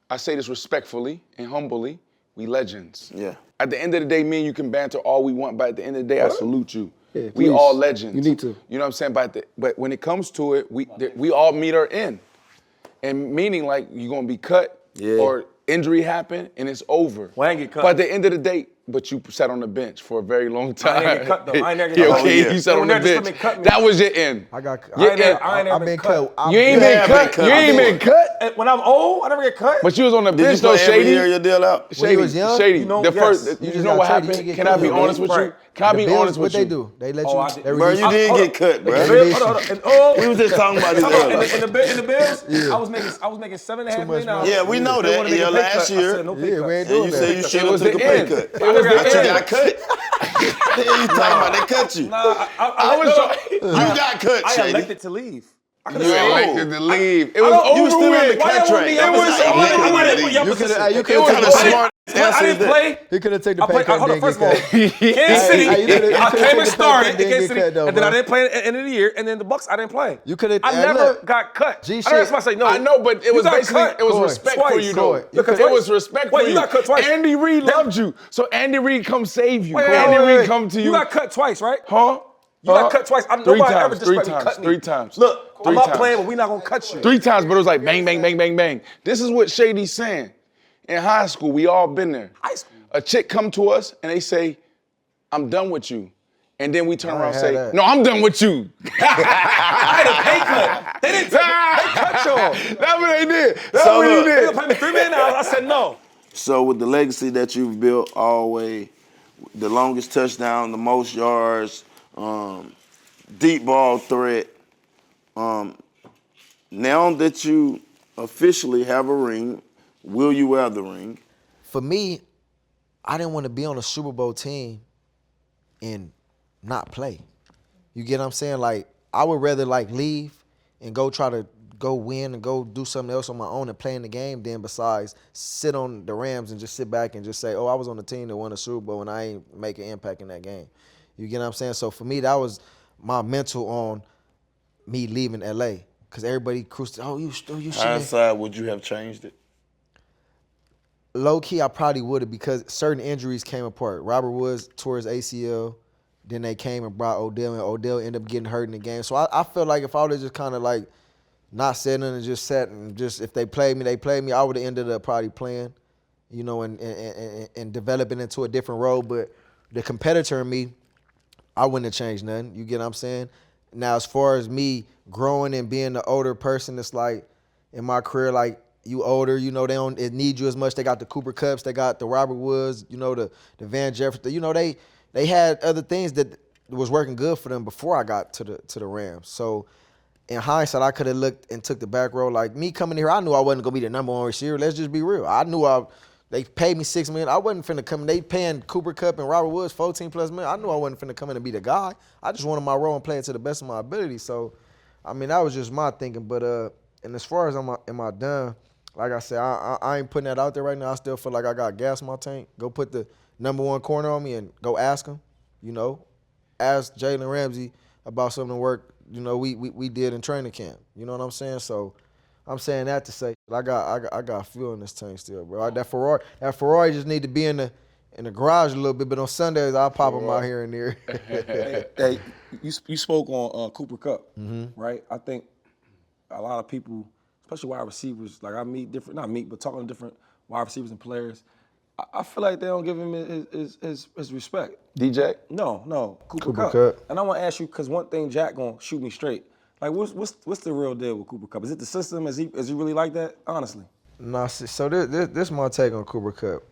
I say this respectfully and humbly, we legends. Yeah. At the end of the day, me and you can banter all we want, but at the end of the day, I salute you. Yeah, we please. all legends. You need to. You know what I'm saying? But when it comes to it, we all meet our end. And meaning like you're gonna be cut or injury happen and it's over. Well, I ain't get cut. But at the end of the day, but you sat on the bench for a very long time. I ain't get cut though. I ain't never get Yeah, cut. okay, Oh, yeah. you sat on the They just let bench. me cut me. That was your end. I got. Yeah, I ain't never I've been cut. You ain't been have cut. been cut. You ain't been cut. And when I'm old, I never get cut. But you was on the Did you bench though, play every Shady. year your deal out? When you was young? Shady. You know, the yes. first, You you just know got what traded, you happened? didn't get Can I cut. be Right. honest with you? Right. Can I The be Bills, honest what with they you? do? They let Oh, I you. did. They Bro, release you didn't get cut, bro. Hold on. We was just talking about this earlier. In the Bills, I was making $7.5 million. Yeah, we know They that. wanted to make Yeah, a pay last cut. I year. said, no pay Yeah, cut. we ain't And doing you that. say you should It have was took a the pay end. cut. It was But you the got end. cut. The hell you talking about? They cut you. I was was You got cut, I Shady. elected to leave. I You could've stayed. elected to leave. It was don't- over You was still on the with. Why y'all want contract. me? It was I over wanted with. your You position. could It was have the taken smart I answer didn't that. play. He could have taken the I pay played. cut. Hold on. didn't First of get all, cut. Kansas City. you could've I taken came the and pay started cut, in didn't Kansas get City, cut, though, and then I bro. didn't play at the end of the year, and then the Bucks I didn't play. You coulda- I hey, never look. got cut. G I shit. know that's why I say no. I know, but it You was got basically cut it was twice. respect for you though. Twice. You got It cut was twice. respect Wait, for you you. got cut twice. Andy Reid loved you, so Andy Reid come save you. Wait, Andy Reid come to you. You got cut twice, right? Huh? You got cut twice. Three Nobody ever times. disrespect Three me, times. cut me. 3 times. Look, Three I'm not times. playing, but we're not gonna cut you. 3 times, but it was like bang, bang, bang, bang, bang. This is what Shady's saying. In high school, we all been there. High school. A chick come to us and they say, "I'm done with you," and then we turn around and had say, that. "No, I'm done with you." I had a pay cut. They didn't take it. They cut y'all. That's what they did. That's So what he look, They did. gonna pay me $3 million. I said no. So with the legacy that you've built all the way the longest touchdown, the most yards, deep ball threat. Now that you officially have a ring, will you wear the ring? For me, I didn't want to be on a Super Bowl team and not play. You get what I'm saying? Like, I would rather like leave and go try to go win and go do something else on my own and play in the game than besides sit on the Rams and just sit back and just say, oh, I was on the team that won the Super Bowl and I ain't make an impact in that game. You get what I'm saying? So for me, that was my mental on me leaving LA. Because everybody cruised, oh, you should. Hindsight, would you have changed it? Low key, I probably would have because certain injuries came apart. Robert Woods tore his ACL. Then they came and brought Odell, and Odell ended up getting hurt in the game. So I felt like if I would have just kind of like not sitting and just sat and just if they played me, they played me, I would have ended up probably playing, you know, and developing into a different role. But the competitor in me, I wouldn't have changed nothing. You get what I'm saying? Now, as far as me growing and being the older person, it's like in my career, like you older, you know, they don't need you as much. They got the Cooper Kupps, they got the Robert Woods, you know, the Van Jefferson. You know, they had other things that was working good for them before I got to the Rams. So in hindsight, I could have looked and took the back row. Like me coming here, I knew I wasn't gonna be the #1 receiver. Let's just be real. I knew they paid me $6 million. I wasn't finna come in. They paying Cooper Kupp and Robert Woods $14+ million. I knew I wasn't finna come in and be the guy. I just wanted my role and play it to the best of my ability. So, I mean, that was just my thinking. But and as far as am I done? Like I said, I ain't putting that out there right now. I still feel like I got gas in my tank. Go put the #1 corner on me and go ask him. You know, ask Jalen Ramsey about some of the work, you know, we did in training camp. You know what I'm saying? So I'm saying that to say I got fuel in this tank still, bro. That Ferrari just need to be in the garage a little bit, but on Sundays I'll pop them out here and there. Hey, you spoke on Cooper Kupp, right? I think a lot of people, especially wide receivers, like I meet different, not meet, but talking to different wide receivers and players, I feel like they don't give him his respect. DJACK? No, Cooper Kupp. Kupp. And I want to ask you, because one thing Jack gonna shoot me straight. Like, what's the real deal with Cooper Kupp? Is it the system? Is he really like that? Honestly. No, so this is my take on Cooper Kupp.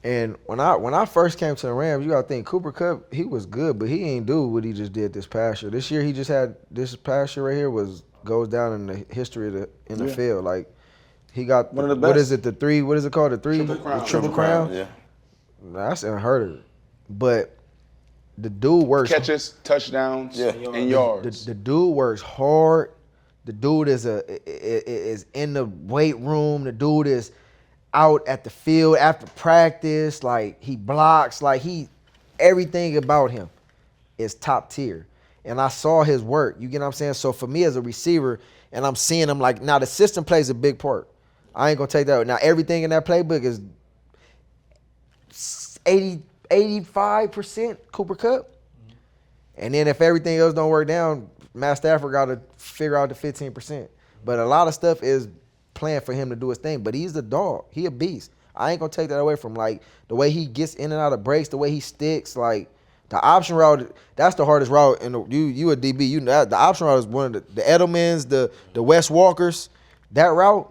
And when I first came to the Rams, you gotta think Cooper Kupp, he was good, but he ain't do what he just did this past year. This year he just had this past year right here goes down in the history of the NFL. Like he got one of the best. What is it? What is it called? The triple crown. Yeah. That's unheard of. But the dude works Catches, touchdowns, and yards. The dude works hard. The dude is in the weight room. The dude is out at the field after practice. Like he blocks. Like everything about him is top tier. And I saw his work. You get what I'm saying? So for me as a receiver, and I'm seeing him like now the system plays a big part. I ain't gonna take that. Now everything in that playbook is 85% Cooper Kupp. And then if everything else don't work down, Matt Stafford got to figure out the 15%. But a lot of stuff is planned for him to do his thing. But he's the dog. He a beast. I ain't going to take that away from him. Like, the way he gets in and out of breaks, the way he sticks, like, the option route, that's the hardest route. And you a DB, you know, the option route is one of the Edelmans, the Wes Walkers. That route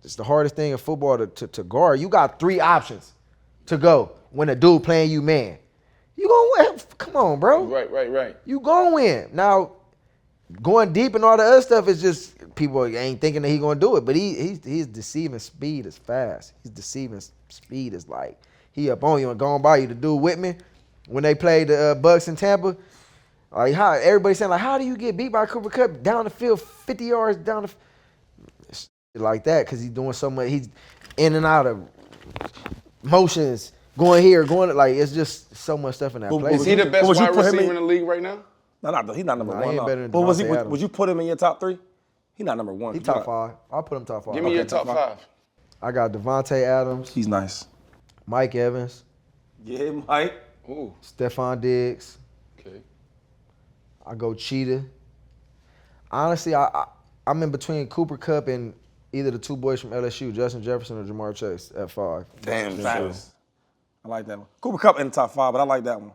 is the hardest thing in football to guard. You got 3 options to go when a dude playing you man. You gonna win. Come on, bro. Right. You gonna win. Now, going deep and all the other stuff is just people ain't thinking that he gonna do it. But he's deceiving speed is fast. His deceiving speed is like he up on you and going by you. The dude Whitman, when they played the Bucks in Tampa, like how everybody saying like, how do you get beat by Cooper Kupp down the field 50 yards down the like that? Because he's doing so much. He's in and out of motions. Going here, like it's just so much stuff in that play. Is he the best wide receiver in the league right now? No, he's not number one. He ain't better than but Devontae would you put him in your top 3? He's not number 1. He top 5. I'll put him top 5. Give me your top 5. I got Devontae Adams. He's nice. Mike Evans. Yeah, Mike. Ooh. Stephon Diggs. Okay. I go Cheetah. Honestly, I'm in between Cooper Kupp and either the 2 boys from LSU, Justin Jefferson or Jamar Chase at 5. Damn, I like that one. Cooper Kupp in the top 5, but I like that one.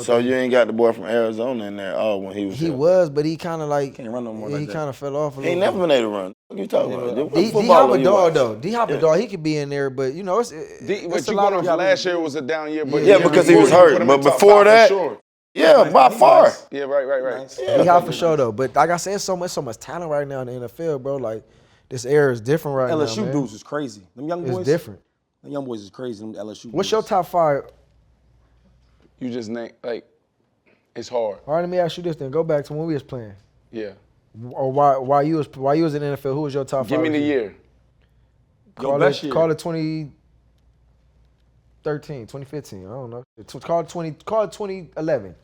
So you ain't got the boy from Arizona in there. Oh, when he was. He was, but he kind of like Can't run no more. he kind of fell off a He little. ain't never been able to run. What you talking about? D-Hop a dog though. D-Hop a dog. He could be in there, but you know it's But you going off last year was a down year. But Yeah, because he was hurt. But before that, yeah, by far. Yeah, right. D-Hop for sure though. But like I said, so much talent right now in the NFL, bro. Like this era is different right now, LSU man. dudes is crazy. Them young boys. It's different. Them young boys is crazy. Them LSU. What's your top 5? You just name it's hard. All right, let me ask you this then. Go back to when we was playing. Yeah. Or why you was in the NFL? Who was your top 5? Give me the year. Call best it year. call it 2013, 2015. I don't know. Call it 2011.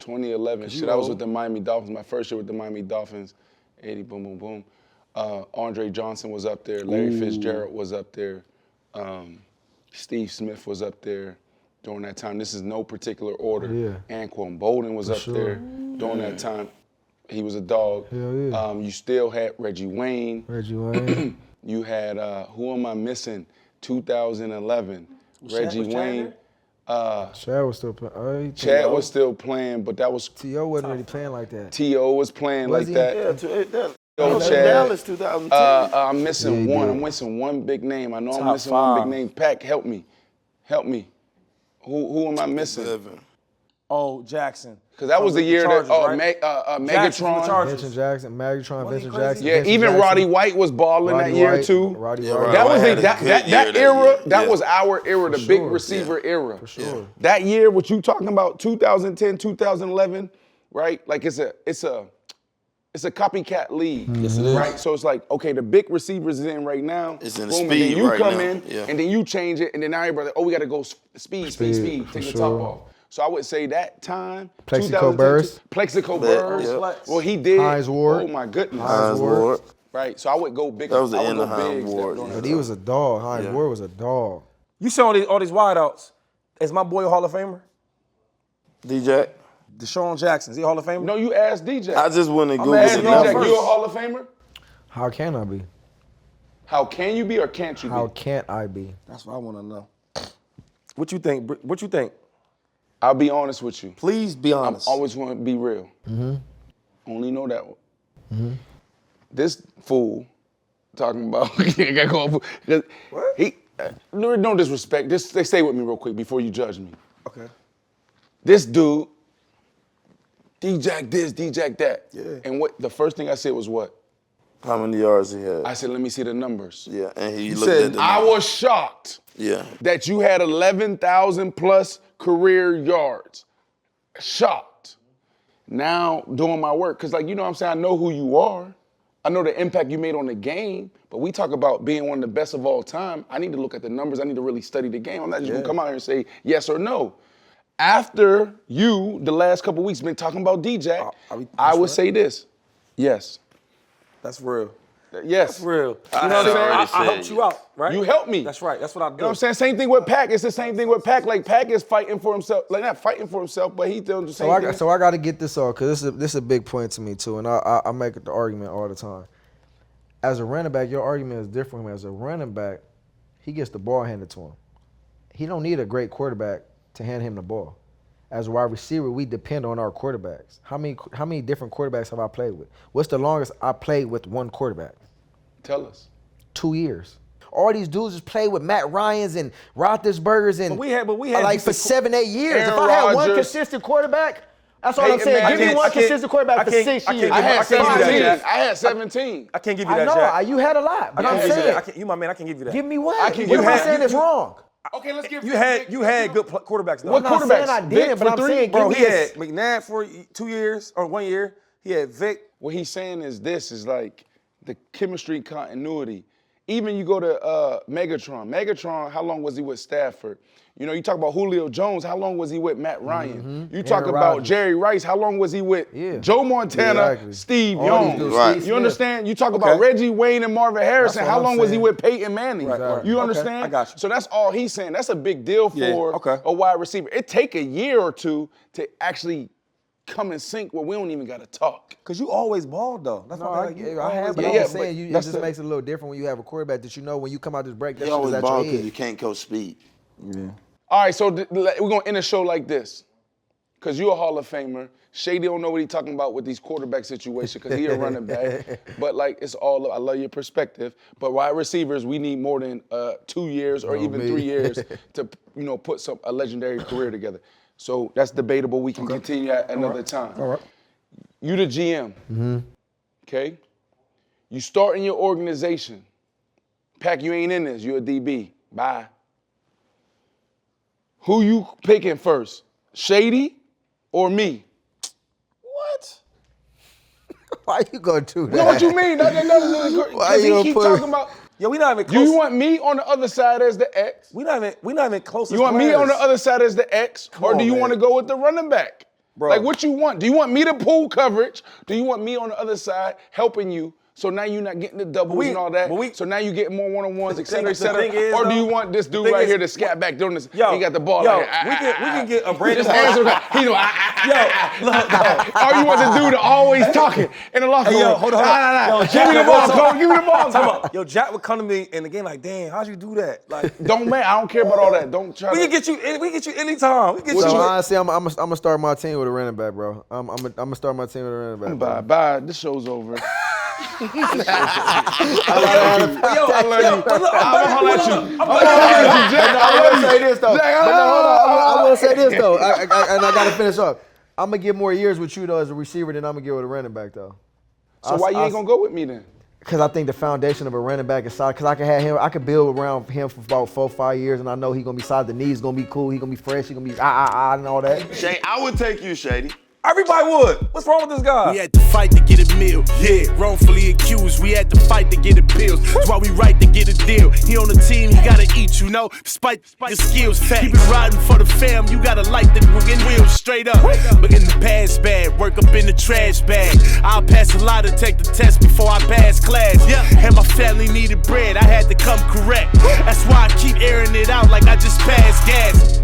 2011. Shit, I was with the Miami Dolphins. My first year with the Miami Dolphins. 80, boom, boom, boom. Andre Johnson was up there. Larry Fitzgerald was up there. Steve Smith was up there during that time. This is no particular order. Yeah. Anquan Bolden was up there during that time. He was a dog. Hell yeah. You still had Reggie Wayne. You had, who am I missing? 2011. Reggie Wayne. Chad was still playing. Chad was still playing, but that was... T.O. wasn't really playing like that. T.O. was playing Was like he? that. Yeah, Chad. Dallas 2010. I'm missing one. I'm missing one big name. I know I'm missing one big name. Pac, help me. Who am I missing? Oh, Jackson. Because that was the year Chargers, that Jackson from the Megatron. Chargers. Vincent Jackson, Megatron, Vincent crazy? Jackson. Yeah, Vincent even Jackson. Roddy White was balling Roddy that year White, too. Roddy Yeah, White. That was had a that good year that era. year. That Yeah. was our era, the big sure. receiver era. For sure. That year, what you talking about? 2010, 2011, right? Like it's a copycat league. Yes, it is. Right? So it's like, okay, the big receivers is in right now. It's in the boom, and speed then you right come now. in, Yeah. and then you change it, and then now everybody, we got to go speed, for take the top sure. off. So I would say that time. Plexico 2010, Burress. Plexico Yeah, Burress. yeah. Well, he did. Hines Ward. Oh my goodness. Hines Ward. Right. So I would go big. That was the I would end go of Hines big Ward. during that But he was a dog. Hines Ward was a dog. You see all these wideouts. Is my boy a Hall of Famer? DJACK. DeSean Jackson. Is he a Hall of Famer? No, you asked DJ. I just went and I'm Googled asking the DJ, numbers. you a Hall of Famer? How can I be? How can you be or can't you be? How can't I be? That's what I want to know. What you think? What you think? I'll be honest with you. Please be I'm honest. always want to be real. Only know that one. This fool talking about he no disrespect. Just stay with me real quick before you judge me. Okay. This dude, DJACK this, DJACK that. Yeah. And what the first thing I said was what? How many yards he had? I said, let me see the numbers. Yeah, and he You looked said at the I numbers. was shocked. Yeah. That you had 11,000 plus career yards. Shocked. Now doing my work, because like, you know what I'm saying, I know who you are. I know the impact you made on the game, but we talk about being one of the best of all time. I need to look at the numbers. I need to really study the game. I'm not just gonna come out here and say yes or no. After you, the last couple weeks, been talking about DJACK, I would say this, yes. That's real. Yes. That's real. You know what I'm saying? I helped you out, right? You helped me. That's right. That's what I do. You know what I'm saying? Same thing with Pac. It's the same thing with Pac. Like Pac is fighting for himself. Like not fighting for himself, but he's doing the same thing. So I got to get this off because this is a big point to me too, and I make the argument all the time. As a running back, your argument is different. As a running back, he gets the ball handed to him. He don't need a great quarterback to hand him the ball. As a wide receiver, we depend on our quarterbacks. How many different quarterbacks have I played with? What's the longest I played with one quarterback? Tell us. 2 years. All these dudes just play with Matt Ryans and Roethlisbergers and But we had like for 7-8 years. Aaron If I had one Rodgers. consistent quarterback, that's all I'm Peyton saying. Manning. Give me one I can't- consistent quarterback for 6 years. I had I can't give you that, 17. Jack. I had 17. I can't give you I that, know Jack. you had a lot, but I I'm can't give you saying, that. You my man. I can give you that. give me one. I can What give am I you- saying is wrong? Okay, let's give You had good quarterbacks though. What I'm not saying quarterbacks? I Vic didn't, but for I'm 3? saying Bro, give he me had McNabb for 2 years or 1 year. He had Vic. What he's saying is this, is like the chemistry continuity. Even you go to Megatron. Megatron, how long was he with Stafford? You know, you talk about Julio Jones, how long was he with Matt Ryan? You talk Aaron about Rodgers. Jerry Rice, how long was he with Joe Montana, Exactly. Steve All Young? these dudes, Right. Steve You Smith. understand? You talk about Reggie Wayne and Marvin Harrison, That's what how I'm long was he saying. with Peyton Manning? Right. You Okay, understand? I got you. So that's all he's saying. That's a big deal for a wide receiver. It take a year or two to actually come in sync where we don't even got to talk. Cause you always balled though. That's No, why I have, but Yeah, I'm yeah, just saying but it that's just the- makes it a little different when you have a quarterback that you know when you come out this break, that He shit is always at ball your because head. you can't coach speed. Yeah. All right, so we're gonna end a show like this. because you're a Hall of Famer. Shady don't know what he's talking about with these quarterback situations because he a running back. But like, it's all, I love your perspective. But wide receivers, we need more than 2 years or even 3 years to, put a legendary career together. So that's debatable. We can continue at another time. All right. You the GM, okay? You start in your organization. Pac, you ain't in this. You a DB. Bye. Who you picking first? Shady or me? What? Why you gonna do that? No, what you mean? Why you he keep gonna put? talking about. Yo, we not even Do close. you want me on the other side as the X? We not even close. You want me on the other side as the X, or do you want to go with the running back? Bro. Like, what you want? Do you want me to pull coverage? Do you want me on the other side helping you? So now you're not getting the doubles and all that. So now you get more one-on-ones, et cetera, et cetera. Or do you want this dude right here to scat back doing this? He got the ball. Yo, like, we can get a Brandon. Just answer that. He's or you want the dude to always talking in the locker room. Yo, hold on. Yo, give me the ball, Cole. Give me the ball. Yo, Jack would come to me in the game like, damn, how'd you do that? Like, don't man, I don't care about all that. Don't try. We can get you anytime. We get So you. honestly, I'm gonna start my team with a running back, bro. I'm gonna start my team with a running back. Bro. Bye. This show's over. I will say this though, and I gotta finish up. I'm gonna get more years with you though as a receiver than I'm gonna get with a running back though. So why you ain't gonna go with me then? Because I think the foundation of a running back is solid. Because I could build around him for about 4 or 5 years, and I know he's gonna be solid. The knee's gonna be cool. He's gonna be fresh. He's gonna be and all that. Shady, I would take you, Shady. Everybody would. What's wrong with this guy? We had to fight to get a meal. Yeah, wrongfully accused. We had to fight to get appeals. That's why we right to get a deal. He on the team, he gotta eat, despite your skills. Keep it riding for the fam. You gotta light the wheels straight up. But in the past bad, work up in the trash bag. I'll pass a lot to take the test before I pass class. Yeah, and my family needed bread. I had to come correct. That's why I keep airing it out like I just passed gas.